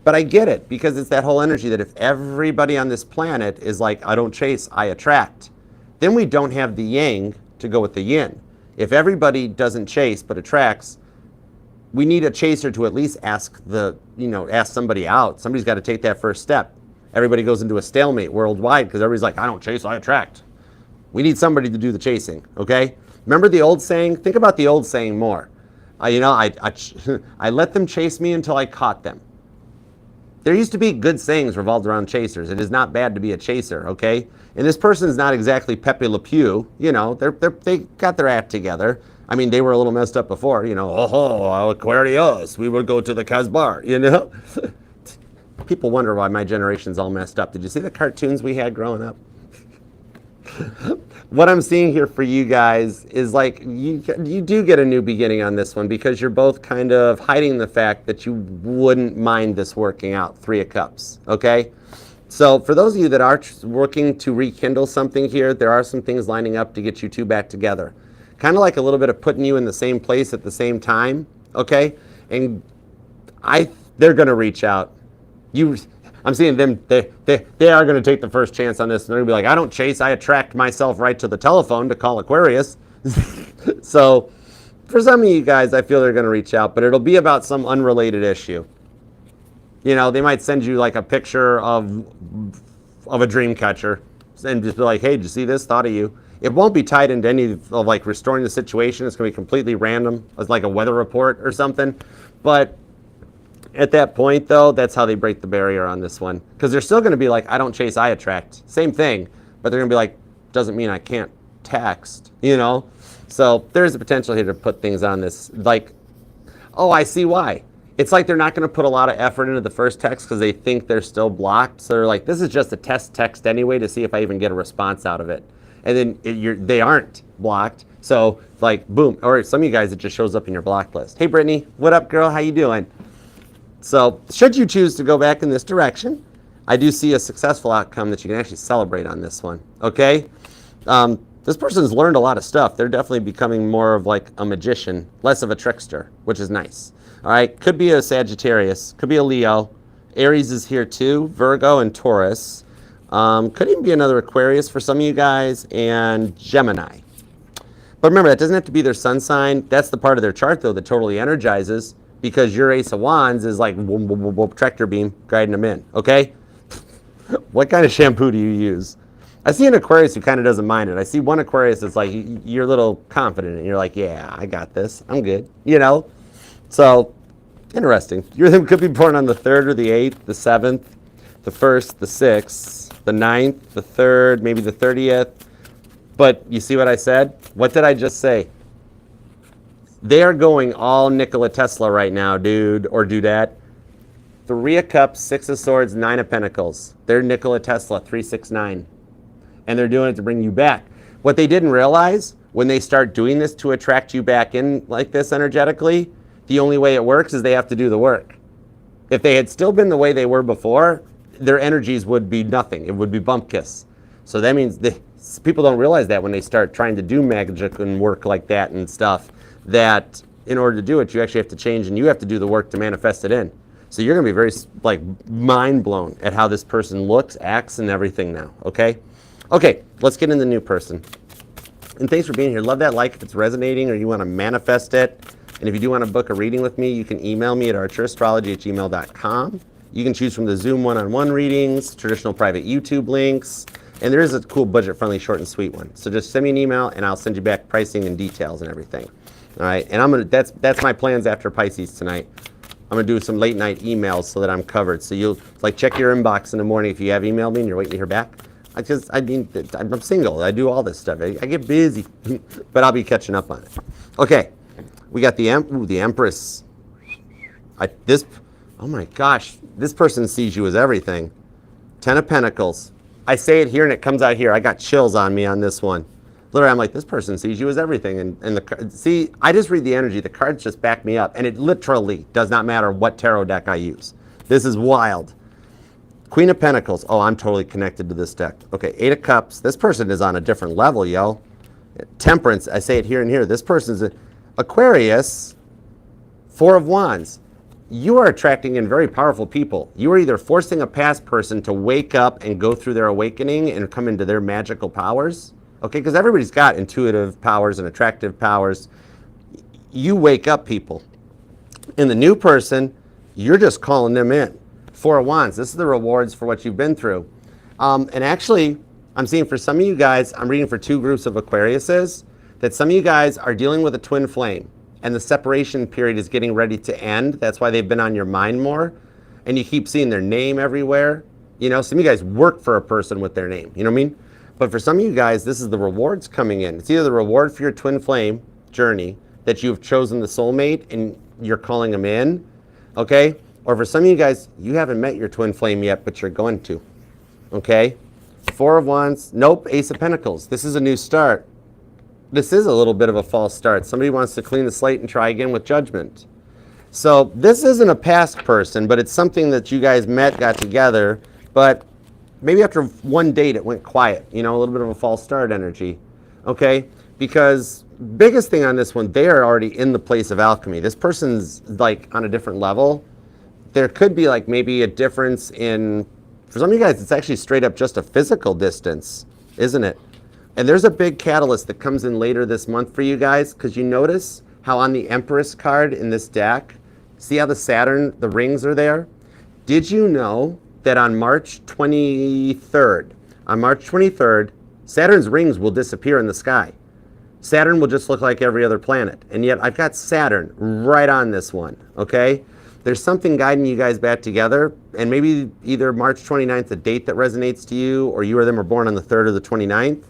But I get it, because it's that whole energy that if everybody on this planet is like, I don't chase, I attract, then we don't have the yang to go with the yin. If everybody doesn't chase but attracts, we need a chaser to at least ask somebody out. Somebody's got to take that first step. Everybody goes into a stalemate worldwide because everybody's like, I don't chase, I attract. We need somebody to do the chasing, okay? Remember the old saying? Think about the old saying more. I let them chase me until I caught them. There used to be good sayings revolved around chasers. It is not bad to be a chaser, okay? And this person is not exactly Pepe Le Pew. They got their act together. I mean, they were a little messed up before. Aquarius, we would go to the Casbar, People wonder why my generation's all messed up. Did you see the cartoons we had growing up? What I'm seeing here for you guys is like you do get a new beginning on this one because you're both kind of hiding the fact that you wouldn't mind this working out. 3 of Cups, okay? So for those of you that are working to rekindle something here, there are some things lining up to get you two back together. Kind of like a little bit of putting you in the same place at the same time, okay? And they're going to reach out. I'm seeing them, they are going to take the first chance on this. And they're going to be like, I don't chase, I attract myself right to the telephone to call Aquarius. So for some of you guys, I feel they're going to reach out, but it'll be about some unrelated issue. They might send you like a picture of a dream catcher and just be like, hey, did you see this? Thought of you. It won't be tied into any of like restoring the situation. It's going to be completely random. It's like a weather report or something. But at that point, though, that's how they break the barrier on this one. Because they're still going to be like, I don't chase, I attract. Same thing. But they're going to be like, doesn't mean I can't text, So there's a potential here to put things on this. Like, oh, I see why. It's like they're not going to put a lot of effort into the first text because they think they're still blocked. So they're like, this is just a test text anyway to see if I even get a response out of it. And then they aren't blocked. So like, boom. Or some of you guys, it just shows up in your block list. Hey, Brittany, what up, girl? How you doing? So should you choose to go back in this direction, I do see a successful outcome that you can actually celebrate on this one, okay? This person's learned a lot of stuff. They're definitely becoming more of like a magician, less of a trickster, which is nice. All right, could be a Sagittarius, could be a Leo. Aries is here too, Virgo and Taurus. Could even be another Aquarius for some of you guys, and Gemini. But remember, that doesn't have to be their sun sign. That's the part of their chart, though, that totally energizes. Because your Ace of Wands is like whoop, whoop, whoop, whoop, tractor beam guiding them in, okay? What kind of shampoo do you use? I see an Aquarius who kind of doesn't mind it. I see one Aquarius that's like, you're a little confident and you're like, yeah, I got this. I'm good, So, interesting. You could be born on the 3rd or the 8th, the 7th, the 1st, the 6th, the 9th, the 3rd, maybe the 30th. But you see what I said? What did I just say? They are going all Nikola Tesla right now, dude, or dudette. Three of Cups, Six of Swords, Nine of Pentacles. They're Nikola Tesla, 369. And they're doing it to bring you back. What they didn't realize, when they start doing this to attract you back in like this energetically, the only way it works is they have to do the work. If they had still been the way they were before, their energies would be nothing. It would be bumpkiss. So that means people don't realize that when they start trying to do magic and work like that and stuff, that in order to do it, you actually have to change and you have to do the work to manifest it in. So you're going to be very like mind blown at how this person looks, acts, and everything now, okay? Okay, let's get in the new person. And thanks for being here. Love that like if it's resonating or you want to manifest it. And if you do want to book a reading with me, you can email me at archerastrology@gmail.com. You can choose from the Zoom one-on-one readings, traditional private YouTube links, and there is a cool budget-friendly short and sweet one. So just send me an email and I'll send you back pricing and details and everything. All right, and that's my plans after Pisces tonight. I'm gonna do some late night emails so that I'm covered. So you'll like check your inbox in the morning if you have emailed me and you're waiting to hear back. I'm single. I do all this stuff. I get busy, but I'll be catching up on it. Okay, we got the Empress. Oh my gosh, this person sees you as everything. 10 of Pentacles. I say it here and it comes out here. I got chills on me on this one. Literally, I'm like, this person sees you as everything. See, I just read the energy. The cards just back me up. And it literally does not matter what tarot deck I use. This is wild. Queen of Pentacles. Oh, I'm totally connected to this deck. Okay, Eight of Cups. This person is on a different level, yo. Temperance. I say it here and here. This person's Aquarius. Four of Wands. You are attracting in very powerful people. You are either forcing a past person to wake up and go through their awakening and come into their magical powers. Okay, because everybody's got intuitive powers and attractive powers. You wake up people. In the new person, you're just calling them in. Four of Wands, this is the rewards for what you've been through. And actually, I'm seeing for some of you guys, I'm reading for two groups of Aquariuses, that some of you guys are dealing with a twin flame and the separation period is getting ready to end. That's why they've been on your mind more. And you keep seeing their name everywhere. You know, some of you guys work for a person with their name, you know what I mean? But for some of you guys, this is the rewards coming in. It's either the reward for your twin flame journey that you've chosen the soulmate and you're calling them in, okay? Or for some of you guys, you haven't met your twin flame yet, but you're going to, okay? Four of Wands, nope, Ace of Pentacles. This is a new start. This is a little bit of a false start. Somebody wants to clean the slate and try again with Judgment. So this isn't a past person, but it's something that you guys met, got together, but maybe after one date it went quiet, you know, a little bit of a false start energy, okay? Because biggest thing on this one, they are already in the place of alchemy. This person's like on a different level. There could be like maybe a difference in, for some of you guys, it's actually straight up just a physical distance, isn't it? And there's a big catalyst that comes in later this month for you guys, because you notice how on the Empress card in this deck, see how the Saturn, the rings are there? Did you know that on March 23rd, Saturn's rings will disappear in the sky. Saturn will just look like every other planet. And yet I've got Saturn right on this one, okay? There's something guiding you guys back together, and maybe either March 29th, a date that resonates to you, or you or them are born on the 3rd or the 29th.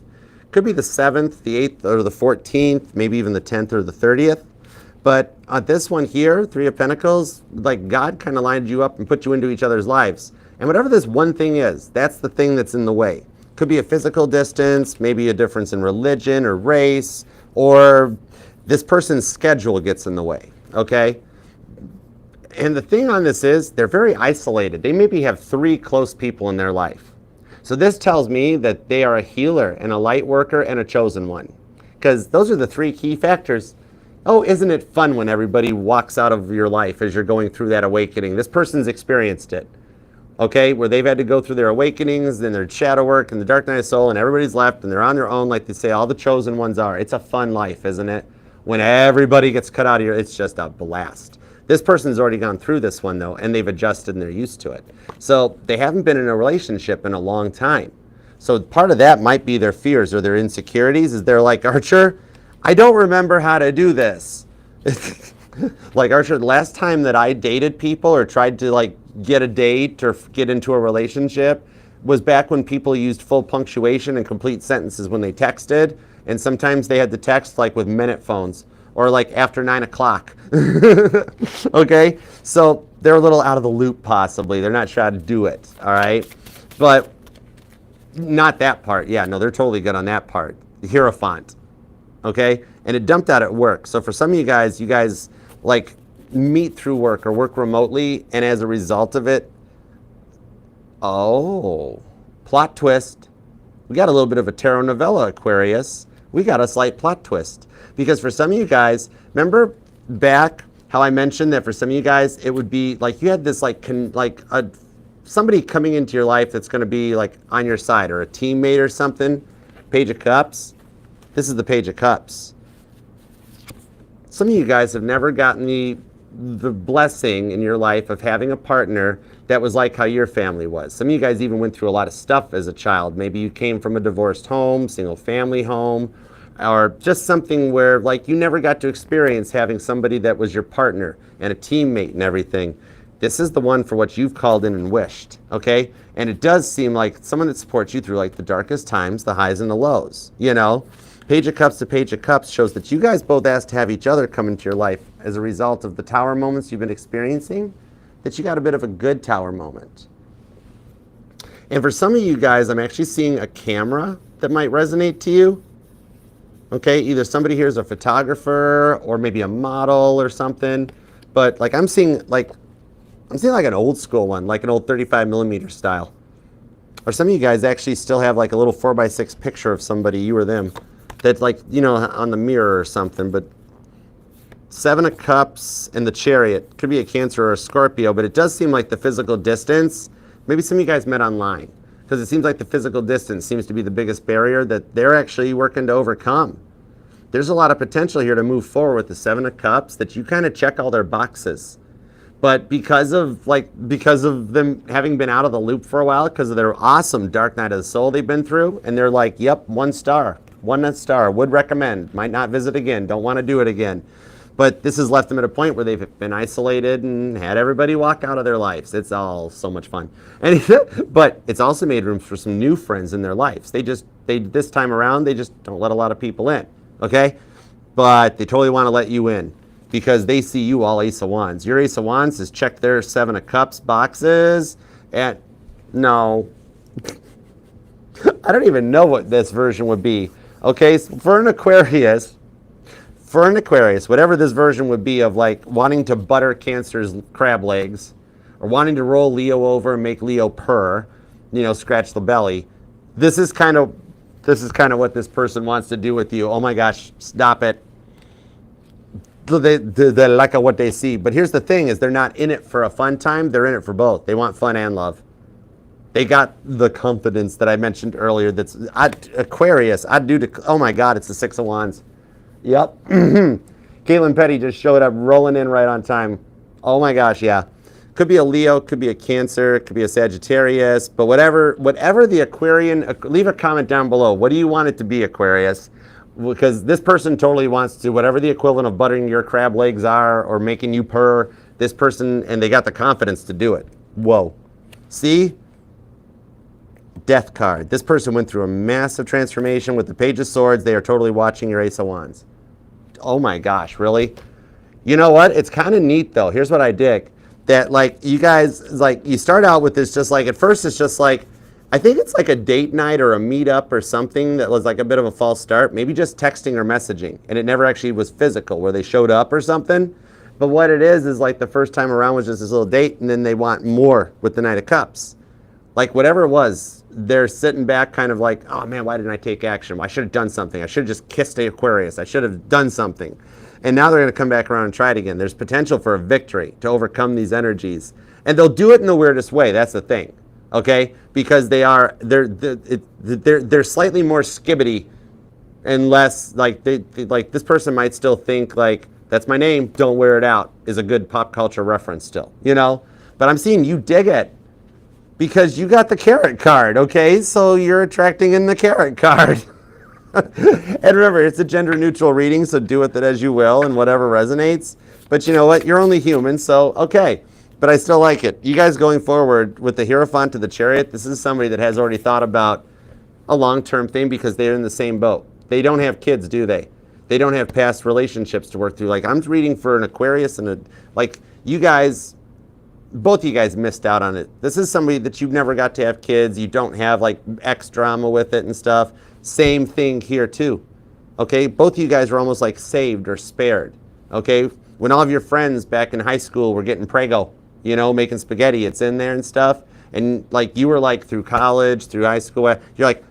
Could be the 7th, the 8th, or the 14th, maybe even the 10th or the 30th. But on this one here, Three of Pentacles, like God kind of lined you up and put you into each other's lives. And whatever this one thing is, that's the thing that's in the way. Could be a physical distance, maybe a difference in religion or race, or this person's schedule gets in the way, okay? And the thing on this is, they're very isolated. They maybe have 3 close people in their life. So this tells me that they are a healer and a light worker and a chosen one. Because those are the 3 key factors. Oh, isn't it fun when everybody walks out of your life as you're going through that awakening? This person's experienced it. Okay, where they've had to go through their awakenings and their shadow work and the dark night of soul, and everybody's left and they're on their own, like they say all the chosen ones are. It's a fun life, isn't it? When everybody gets cut out of here, it's just a blast. This person's already gone through this one though, and they've adjusted and they're used to it. So they haven't been in a relationship in a long time. So part of that might be their fears or their insecurities, is they're like, Archer, I don't remember how to do this. Like, Archer, the last time that I dated people or tried to like get a date or get into a relationship was back when people used full punctuation and complete sentences when they texted. And sometimes they had to text like with minute phones. or like after 9 o'clock. Okay, so they're a little out of the loop possibly. They're not sure how to do it, all right? But not that part. Yeah, no, they're totally good on that part. The Hierophant, okay? And it dumped out at work. So for some of you guys like meet through work or work remotely, and as a result of it, oh, plot twist. We got a little bit of a tarot novella, Aquarius. We got a slight plot twist. Because for some of you guys, remember back how I mentioned that for some of you guys, it would be like you had this somebody coming into your life that's going to be like on your side, or a teammate or something. Page of Cups. This is the Page of Cups. Some of you guys have never gotten the blessing in your life of having a partner that was like how your family was. Some of you guys even went through a lot of stuff as a child. Maybe you came from a divorced home, single family home, or just something where like you never got to experience having somebody that was your partner and a teammate and everything. This is the one for what you've called in and wished, okay? And it does seem like someone that supports you through like the darkest times, the highs and the lows, you know? Page of Cups to Page of Cups shows that you guys both asked to have each other come into your life as a result of the tower moments you've been experiencing, that you got a bit of a good tower moment. And for some of you guys, I'm actually seeing a camera that might resonate to you. Okay, either somebody here is a photographer or maybe a model or something. But like I'm seeing like an old school one, like an old 35 millimeter style. Or some of you guys actually still have like a little 4x6 picture of somebody, you or them, that's like, you know, on the mirror or something. But Seven of Cups and the Chariot could be a Cancer or a Scorpio, but it does seem like the physical distance, maybe some of you guys met online, because it seems like the physical distance seems to be the biggest barrier that they're actually working to overcome. There's a lot of potential here to move forward with the Seven of Cups, that you kind of check all their boxes. But because of them having been out of the loop for a while, because of their awesome dark night of the soul they've been through, and they're like, yep, 1 star, 1 star, would recommend, might not visit again, don't want to do it again. But this has left them at a point where they've been isolated and had everybody walk out of their lives. It's all so much fun. But it's also made room for some new friends in their lives. This time around, they just don't let a lot of people in, okay? But they totally want to let you in, because they see you all Ace of Wands. Your Ace of Wands has checked their Seven of Cups boxes, and no. I don't even know what this version would be. Okay, so for an Aquarius, whatever this version would be of like wanting to butter Cancer's crab legs, or wanting to roll Leo over and make Leo purr, you know, scratch the belly, this is kind of what this person wants to do with you. Oh my gosh, stop it. They like what they see. But here's the thing, is they're not in it for a fun time. They're in it for both. They want fun and love. They got the confidence that I mentioned earlier. That's Aquarius. Oh my God, it's the Six of Wands. Yep. Caitlin Petty just showed up, rolling in right on time. Oh my gosh, yeah. Could be a Leo, could be a Cancer, could be a Sagittarius, but whatever the Aquarian, leave a comment down below. What do you want it to be, Aquarius? Because this person totally wants to, whatever the equivalent of buttering your crab legs are or making you purr, this person, and they got the confidence to do it. Whoa. See? Death card. This person went through a massive transformation with the Page of Swords. They are totally watching your Ace of Wands. Oh my gosh, really? You know what? It's kind of neat though. Here's what I dig. That like you guys, like you start out with this just like, at first it's just like, I think it's like a date night or a meetup or something that was like a bit of a false start. Maybe just texting or messaging. And it never actually was physical where they showed up or something. But what it is like the first time around was just this little date, and then they want more with the Knight of Cups. Like whatever it was, they're sitting back kind of like, oh man, why didn't I take action? Well, I should have done something. I should have just kissed the Aquarius. I should have done something. And now they're going to come back around and try it again. There's potential for a victory to overcome these energies. And they'll do it in the weirdest way. That's the thing. Okay? Because they're slightly more skibbity and less like this person might still think like, that's my name, don't wear it out, is a good pop culture reference still, you know? But I'm seeing you dig it. Because you got the Carrot card, okay? So you're attracting in the Carrot card. And remember, it's a gender-neutral reading, so do with it as you will and whatever resonates. But you know what? You're only human, so okay. But I still like it. You guys going forward with the Hierophant to the Chariot, this is somebody that has already thought about a long-term thing because they're in the same boat. They don't have kids, do they? They don't have past relationships to work through. Like, I'm reading for an Aquarius and like, you guys, both of you guys missed out on it. This is somebody that you've never got to have kids. You don't have like X drama with it and stuff. Same thing here too. Okay, both of you guys were almost like saved or spared. Okay, when all of your friends back in high school were getting prego, you know, making spaghetti, it's in there and stuff. And like you were like through college, through high school, you're like,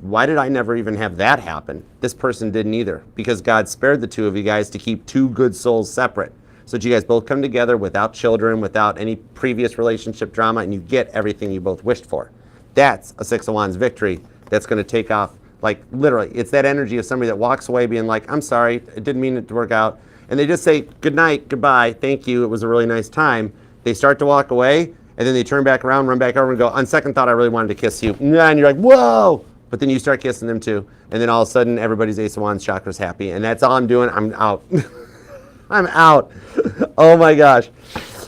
why did I never even have that happen? This person didn't either, because God spared the two of you guys to keep two good souls separate. So that you guys both come together without children, without any previous relationship drama, and you get everything you both wished for. That's a Six of Wands victory that's going to take off. Like literally, it's that energy of somebody that walks away being like, I'm sorry, it didn't mean it to work out. And they just say, good night, goodbye, thank you, it was a really nice time. They start to walk away, and then they turn back around, run back over and go, on second thought, I really wanted to kiss you. And you're like, whoa! But then you start kissing them too. And then all of a sudden, everybody's Ace of Wands chakra's happy. And that's all I'm doing, I'm out. I'm out. Oh my gosh.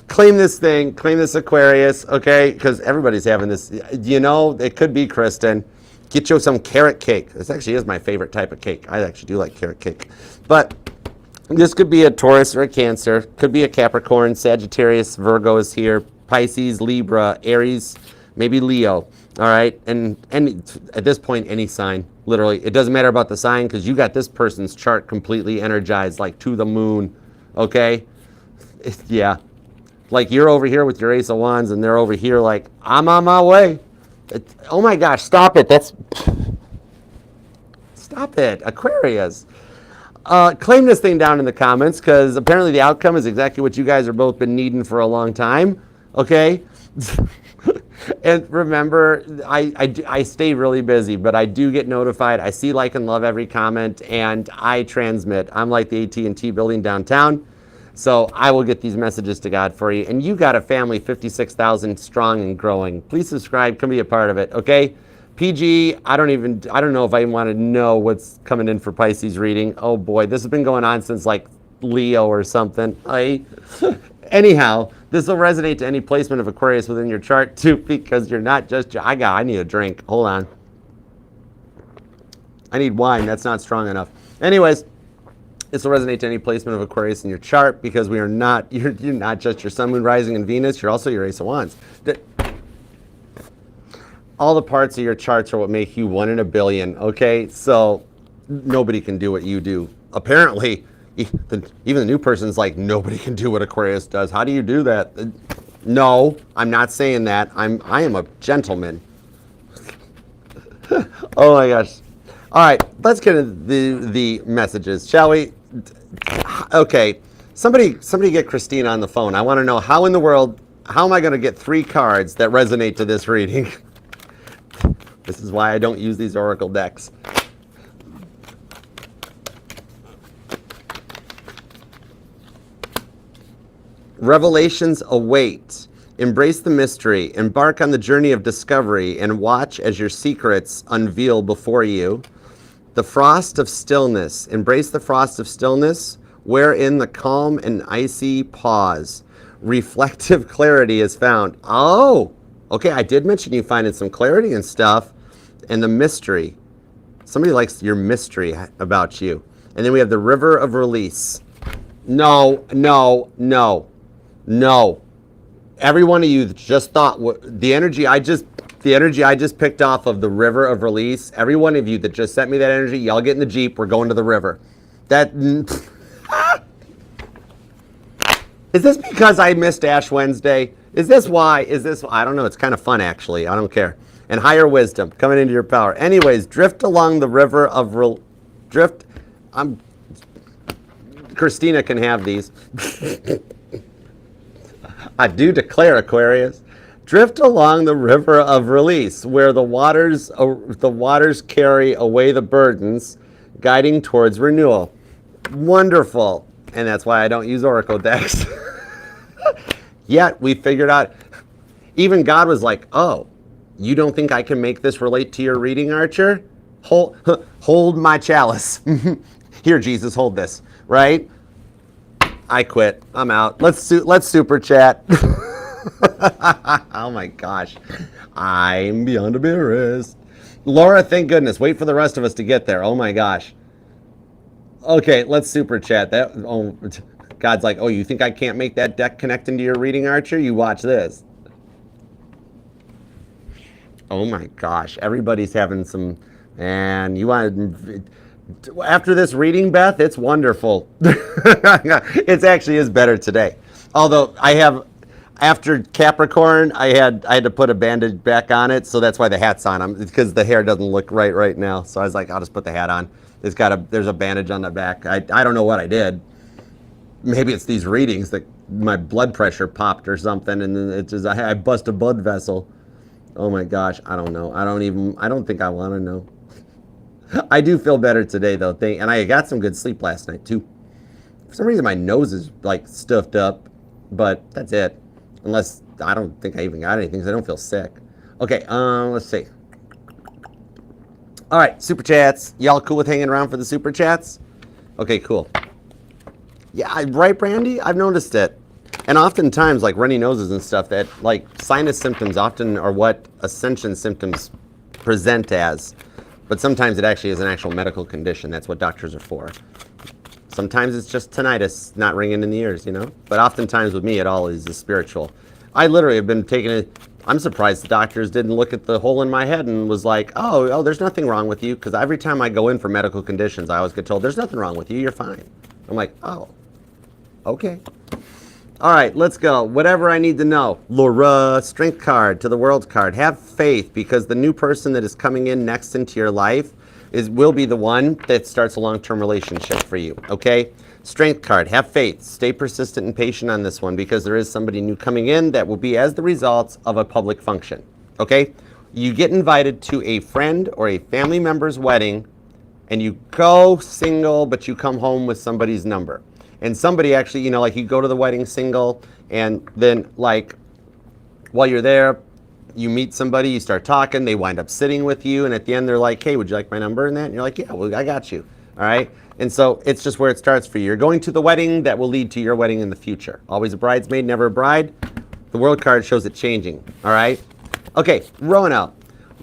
Claim this thing, claim this Aquarius, okay? Because everybody's having this. You know, it could be Kristen. Get you some carrot cake. This actually is my favorite type of cake. I actually do like carrot cake. But this could be a Taurus or a Cancer. Could be a Capricorn, Sagittarius, Virgo is here, Pisces, Libra, Aries, maybe Leo. All right, and at this point, any sign, literally. It doesn't matter about the sign because you got this person's chart completely energized, like to the moon, okay? Yeah, like you're over here with your Ace of Wands and they're over here like, I'm on my way. Oh my gosh, stop it. Stop it, Aquarius. Claim this thing down in the comments because apparently the outcome is exactly what you guys have both been needing for a long time, okay? And remember, I stay really busy, but I do get notified. I see, like, and love every comment, and I transmit. I'm like the AT&T building downtown, so I will get these messages to God for you. And you got a family 56,000 strong and growing. Please subscribe. Come be a part of it, okay? PG, I don't know if I even want to know what's coming in for Pisces reading. Oh, boy, this has been going on since, like, Leo or something. Anyhow, this will resonate to any placement of Aquarius within your chart too, because you're not just, I need a drink. Hold on. I need wine. That's not strong enough. Anyways, this will resonate to any placement of Aquarius in your chart because we are not, you're not just your sun, moon, rising, and Venus. You're also your Ace of Wands. All the parts of your charts are what make you 1 in a billion, okay? So nobody can do what you do. Apparently, even the new person's like, nobody can do what Aquarius does. How do you do that? No, I'm not saying that. I am a gentleman. Oh my gosh. All right, let's get into the messages, shall we? Okay, somebody get Christina on the phone. I want to know how in the world, how am I going to get 3 cards that resonate to this reading? This is why I don't use these oracle decks. Revelations await. Embrace the mystery. Embark on the journey of discovery and watch as your secrets unveil before you. The frost of stillness. Embrace the frost of stillness, wherein the calm and icy pause. Reflective clarity is found. Oh, okay, I did mention you finding some clarity and stuff. And the mystery. Somebody likes your mystery about you. And then we have the river of release. No. Every one of you that just thought the energy I just picked off of the river of release, every one of you that just sent me that energy, y'all get in the Jeep, we're going to the river. That is this because I missed Ash Wednesday? Is this why? I don't know, it's kind of fun actually. I don't care. And higher wisdom coming into your power. Anyways, drift along the river of Christina can have these. I do declare, Aquarius, drift along the river of release, where the waters carry away the burdens, guiding towards renewal. Wonderful. And that's why I don't use oracle decks. Yet we figured out, even God was like, oh, you don't think I can make this relate to your reading, Archer? Hold my chalice. Here, Jesus, hold this, right? I quit. I'm out. Let's super chat. Oh my gosh. I'm beyond embarrassed. Laura, thank goodness. Wait for the rest of us to get there. Oh my gosh. Okay, let's super chat that. Oh, God's like, oh, you think I can't make that deck connect into your reading, Archer? You watch this. Oh my gosh, everybody's having some, man, you want, after this reading, Beth, it's wonderful. It actually is better today. Although I have, after Capricorn, I had to put a bandage back on it, so that's why the hat's on. Because the hair doesn't look right now. So I was like, I'll just put the hat on. There's a bandage on the back. I don't know what I did. Maybe it's these readings that my blood pressure popped or something, and then it's just I bust a blood vessel. Oh my gosh, I don't know. I don't think I want to know. I do feel better today though, and I got some good sleep last night too. For some reason my nose is like stuffed up, but that's it. Unless I don't think I even got anything because I don't feel sick. Okay, let's see. All right, super chats. Y'all cool with hanging around for the super chats? Okay, cool. Yeah, right, Brandy? I've noticed it. And oftentimes, like runny noses and stuff, that like sinus symptoms often are what ascension symptoms present as. But sometimes it actually is an actual medical condition. That's what doctors are for. Sometimes it's just tinnitus, not ringing in the ears, you know? But oftentimes with me, it all is spiritual. I literally have been taking it. I'm surprised the doctors didn't look at the hole in my head and was like, oh, there's nothing wrong with you. Because every time I go in for medical conditions, I always get told, there's nothing wrong with you, you're fine. I'm like, oh, okay. All right, let's go. Whatever I need to know. Laura, strength card to the world card. Have faith, because the new person that is coming in next into your life will be the one that starts a long-term relationship for you, okay? Strength card, have faith. Stay persistent and patient on this one, because there is somebody new coming in that will be as the results of a public function, okay? You get invited to a friend or a family member's wedding, and you go single, but you come home with somebody's number. And somebody actually, you know, like you go to the wedding single, and then like while you're there, you meet somebody, you start talking, they wind up sitting with you, and at the end they're like, hey, would you like my number and that? And you're like, yeah, well, I got you. All right. And so it's just where it starts for you. You're going to the wedding that will lead to your wedding in the future. Always a bridesmaid, never a bride. The world card shows it changing. All right. Okay, Roanoke.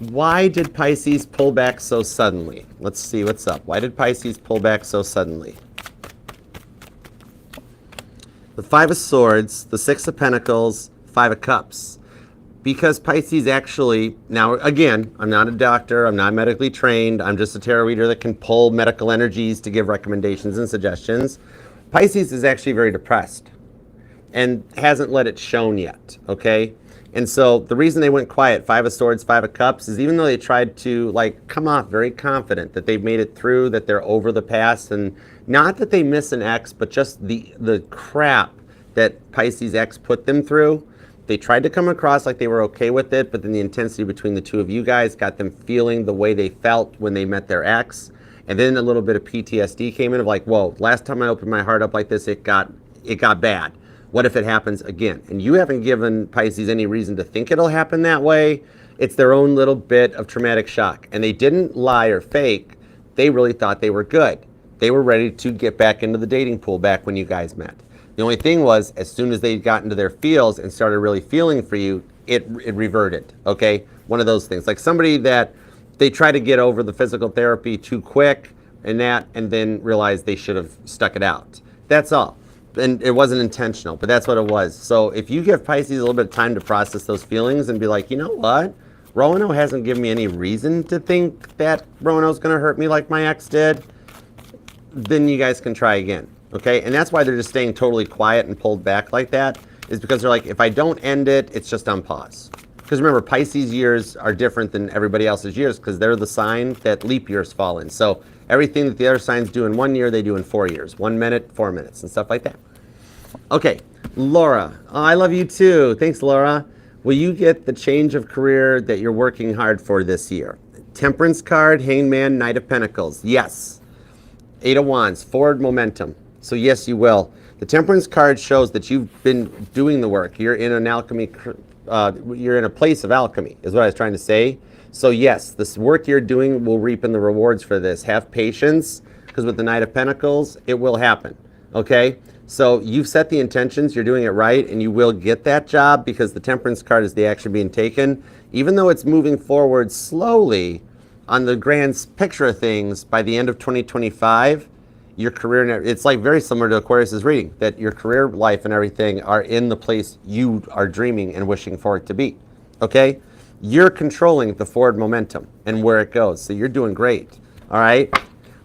Why did Pisces pull back so suddenly? Let's see what's up. Why did Pisces pull back so suddenly? The Five of Swords, the Six of Pentacles, Five of Cups. Because Pisces actually, now again, I'm not a doctor, I'm not medically trained, I'm just a tarot reader that can pull medical energies to give recommendations and suggestions. Pisces is actually very depressed and hasn't let it shown yet, okay? And so the reason they went quiet, Five of Swords, Five of Cups, is even though they tried to like come off very confident that they've made it through, that they're over the past, and not that they miss an ex, but just the crap that Pisces ex put them through. They tried to come across like they were okay with it, but then the intensity between the two of you guys got them feeling the way they felt when they met their ex. And then a little bit of PTSD came in of like, whoa, last time I opened my heart up like this, it got bad. What if it happens again? And you haven't given Pisces any reason to think it'll happen that way. It's their own little bit of traumatic shock. And they didn't lie or fake. They really thought they were good. They were ready to get back into the dating pool back when you guys met. The only thing was, as soon as they got into their feels and started really feeling for you, it reverted, okay? One of those things. Like somebody that they try to get over the physical therapy too quick and then realize they should have stuck it out. That's all. And it wasn't intentional, but that's what it was. So if you give Pisces a little bit of time to process those feelings and be like, you know what? Roanoke hasn't given me any reason to think that Roanoke's going to hurt me like my ex did, then you guys can try again. Okay, and that's why they're just staying totally quiet and pulled back like that, is because they're like, if I don't end it, it's just on pause. Because remember, Pisces years are different than everybody else's years because they're the sign that leap years fall in. So everything that the other signs do in 1 year, they do in 4 years. 1 minute, 4 minutes, and stuff like that. Okay, Laura. Oh, I love you too. Thanks, Laura. Will you get the change of career that you're working hard for this year? Temperance card, Hangman, Knight of Pentacles. Yes. Eight of Wands, forward momentum. So yes, you will. The Temperance card shows that you've been doing the work. You're in an alchemy, you're in a place of alchemy, is what I was trying to say. So yes, this work you're doing will reap in the rewards for this. Have patience, because with the Knight of Pentacles, it will happen, okay? So you've set the intentions, you're doing it right, and you will get that job because the Temperance card is the action being taken. Even though it's moving forward slowly on the grand picture of things, by the end of 2025, your career, and it's like very similar to Aquarius's reading, that your career life and everything are in the place you are dreaming and wishing for it to be. Okay? You're controlling the forward momentum and where it goes. So you're doing great. All right?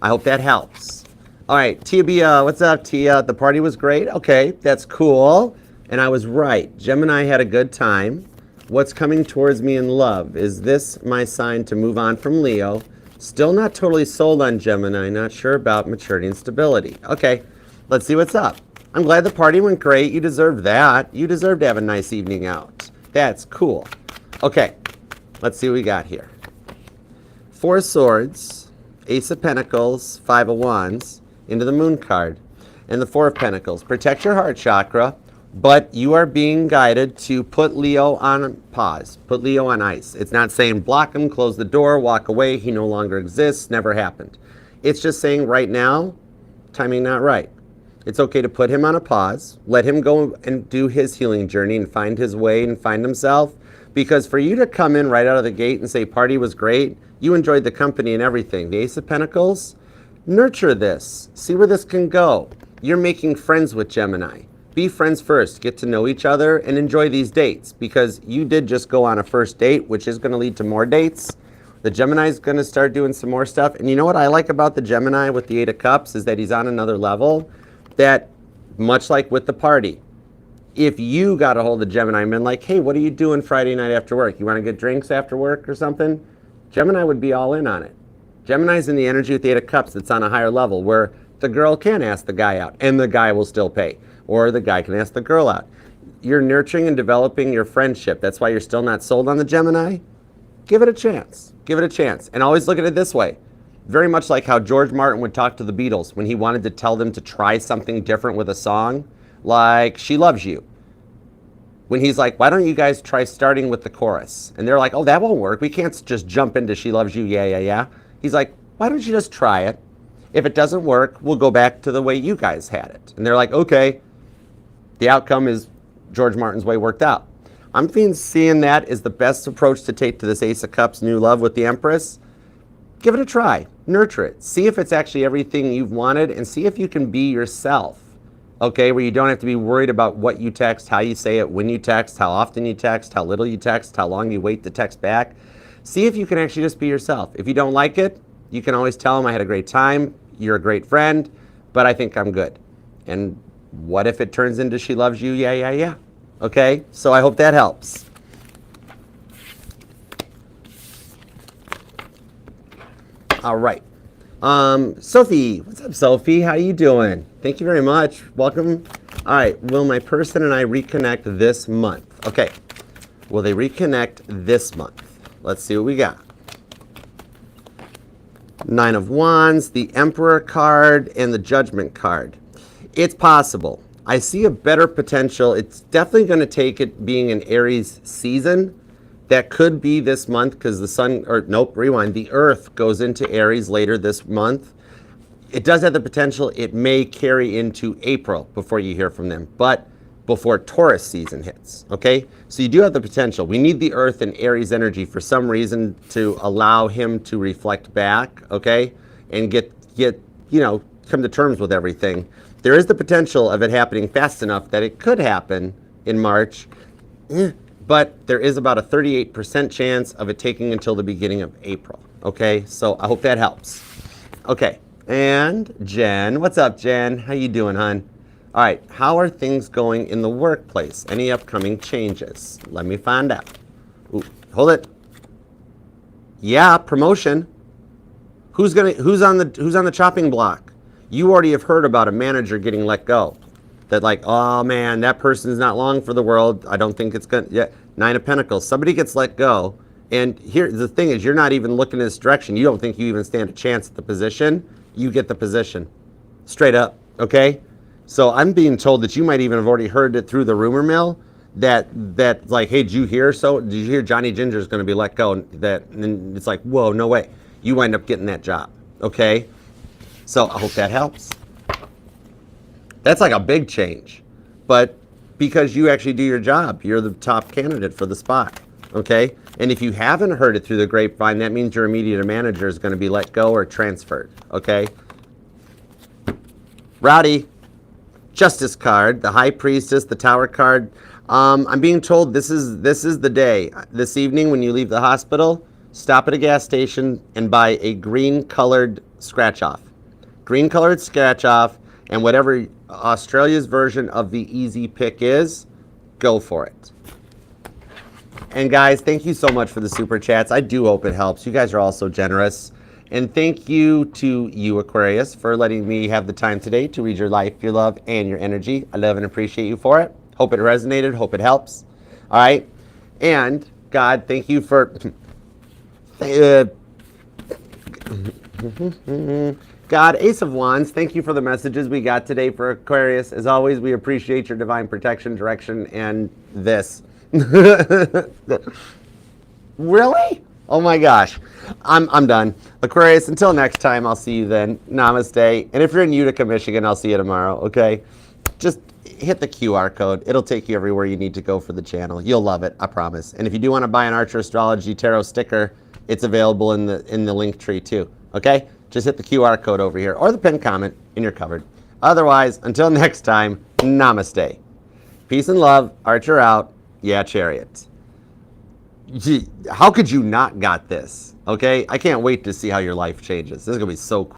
I hope that helps. All right, Tia, what's up, Tia? The party was great. Okay, that's cool. And I was right. Gemini had a good time. What's coming towards me in love? Is this my sign to move on from Leo? Still not totally sold on Gemini. Not sure about maturity and stability. Okay, let's see what's up. I'm glad the party went great. You deserve that. You deserve to have a nice evening out. That's cool. Okay, let's see what we got here. 4 of Swords, Ace of Pentacles, 5 of Wands, into the Moon card, and the 4 of Pentacles. Protect your heart chakra, but you are being guided to put Leo on pause, put Leo on ice. It's not saying block him, close the door, walk away, he no longer exists, never happened. It's just saying right now, timing not right. It's okay to put him on a pause, let him go and do his healing journey and find his way and find himself, because for you to come in right out of the gate and say party was great, you enjoyed the company and everything. The Ace of Pentacles, nurture this, see where this can go. You're making friends with Gemini. Be friends first, get to know each other, and enjoy these dates, because you did just go on a first date, which is going to lead to more dates. The Gemini is going to start doing some more stuff. And you know what I like about the Gemini with the 8 of Cups is that he's on another level, that much like with the party, if you got a hold of Gemini and been like, hey, what are you doing Friday night after work? You want to get drinks after work or something? Gemini would be all in on it. Gemini's in the energy with the 8 of Cups that's on a higher level, where the girl can ask the guy out and the guy will still pay. Or the guy can ask the girl out. You're nurturing and developing your friendship. That's why you're still not sold on the Gemini. Give it a chance. Give it a chance. And always look at it this way. Very much like how George Martin would talk to the Beatles when he wanted to tell them to try something different with a song, like She Loves You. When he's like, why don't you guys try starting with the chorus? And they're like, oh, that won't work. We can't just jump into She Loves You, yeah, yeah, yeah. He's like, why don't you just try it? If it doesn't work, we'll go back to the way you guys had it. And they're like, okay. The outcome is George Martin's way worked out. I'm seeing that as the best approach to take to this Ace of Cups new love with the Empress. Give it a try. Nurture it. See if it's actually everything you've wanted, and see if you can be yourself. Okay, where you don't have to be worried about what you text, how you say it, when you text, how often you text, how little you text, how long you wait to text back. See if you can actually just be yourself. If you don't like it, you can always tell them I had a great time, you're a great friend, but I think I'm good. And what if it turns into She Loves You, yeah, yeah, yeah. Okay, so I hope that helps. All right. Sophie, what's up, Sophie? How you doing? Thank you very much. Welcome. All right, will my person and I reconnect this month? Okay, will they reconnect this month? Let's see what we got. 9 of Wands, the Emperor card, and the Judgment card. It's possible. I see a better potential. It's definitely going to take it being an Aries season. That could be this month because the sun, or nope, rewind. The Earth goes into Aries later this month. It does have the potential. It may carry into April before you hear from them, but before Taurus season hits, okay? So you do have the potential. We need the Earth and Aries energy for some reason to allow him to reflect back, okay? And get come to terms with everything. There is the potential of it happening fast enough that it could happen in March, but there is about a 38% chance of it taking until the beginning of April, okay? So I hope that helps. Okay, and Jen, what's up, Jen? How you doing, hon? All right, how are things going in the workplace? Any upcoming changes? Let me find out. Ooh, hold it. Yeah, promotion. Who's on the chopping block? You already have heard about a manager getting let go. That like, oh man, that person's not long for the world. I don't think it's gonna. Yeah, 9 of Pentacles. Somebody gets let go, and here the thing is, you're not even looking in this direction. You don't think you even stand a chance at the position. You get the position, straight up. Okay. So I'm being told that you might even have already heard it through the rumor mill that like, hey, did you hear Johnny Ginger's going to be let go? And it's like, whoa, no way. You wind up getting that job. Okay. So I hope that helps. That's like a big change, but because you actually do your job, you're the top candidate for the spot. Okay. And if you haven't heard it through the grapevine, that means your immediate manager is going to be let go or transferred. Okay. Rowdy, Justice card, the High Priestess, the Tower card. I'm being told this is the day. This evening when you leave the hospital, stop at a gas station and buy a green colored scratch off. Green colored scratch off, and whatever Australia's version of the easy pick is, go for it. And guys, thank you so much for the super chats. I do hope it helps. You guys are all so generous. And thank you to you, Aquarius, for letting me have the time today to read your life, your love, and your energy. I love and appreciate you for it. Hope it resonated. Hope it helps. All right. And God, thank you for... God, Ace of Wands, thank you for the messages we got today for Aquarius. As always, we appreciate your divine protection, direction, and this. Really? Oh my gosh. I'm done. Aquarius, until next time, I'll see you then. Namaste. And if you're in Utica, Michigan, I'll see you tomorrow, okay? Just hit the QR code. It'll take you everywhere you need to go for the channel. You'll love it, I promise. And if you do want to buy an Archer Astrology Tarot sticker, it's available in the link tree too, okay? Just hit the QR code over here or the pinned comment and you're covered. Otherwise, until next time, namaste. Peace and love. Archer out. Yeah, Chariot. Gee, how could you not got this? Okay? I can't wait to see how your life changes. This is going to be so cool.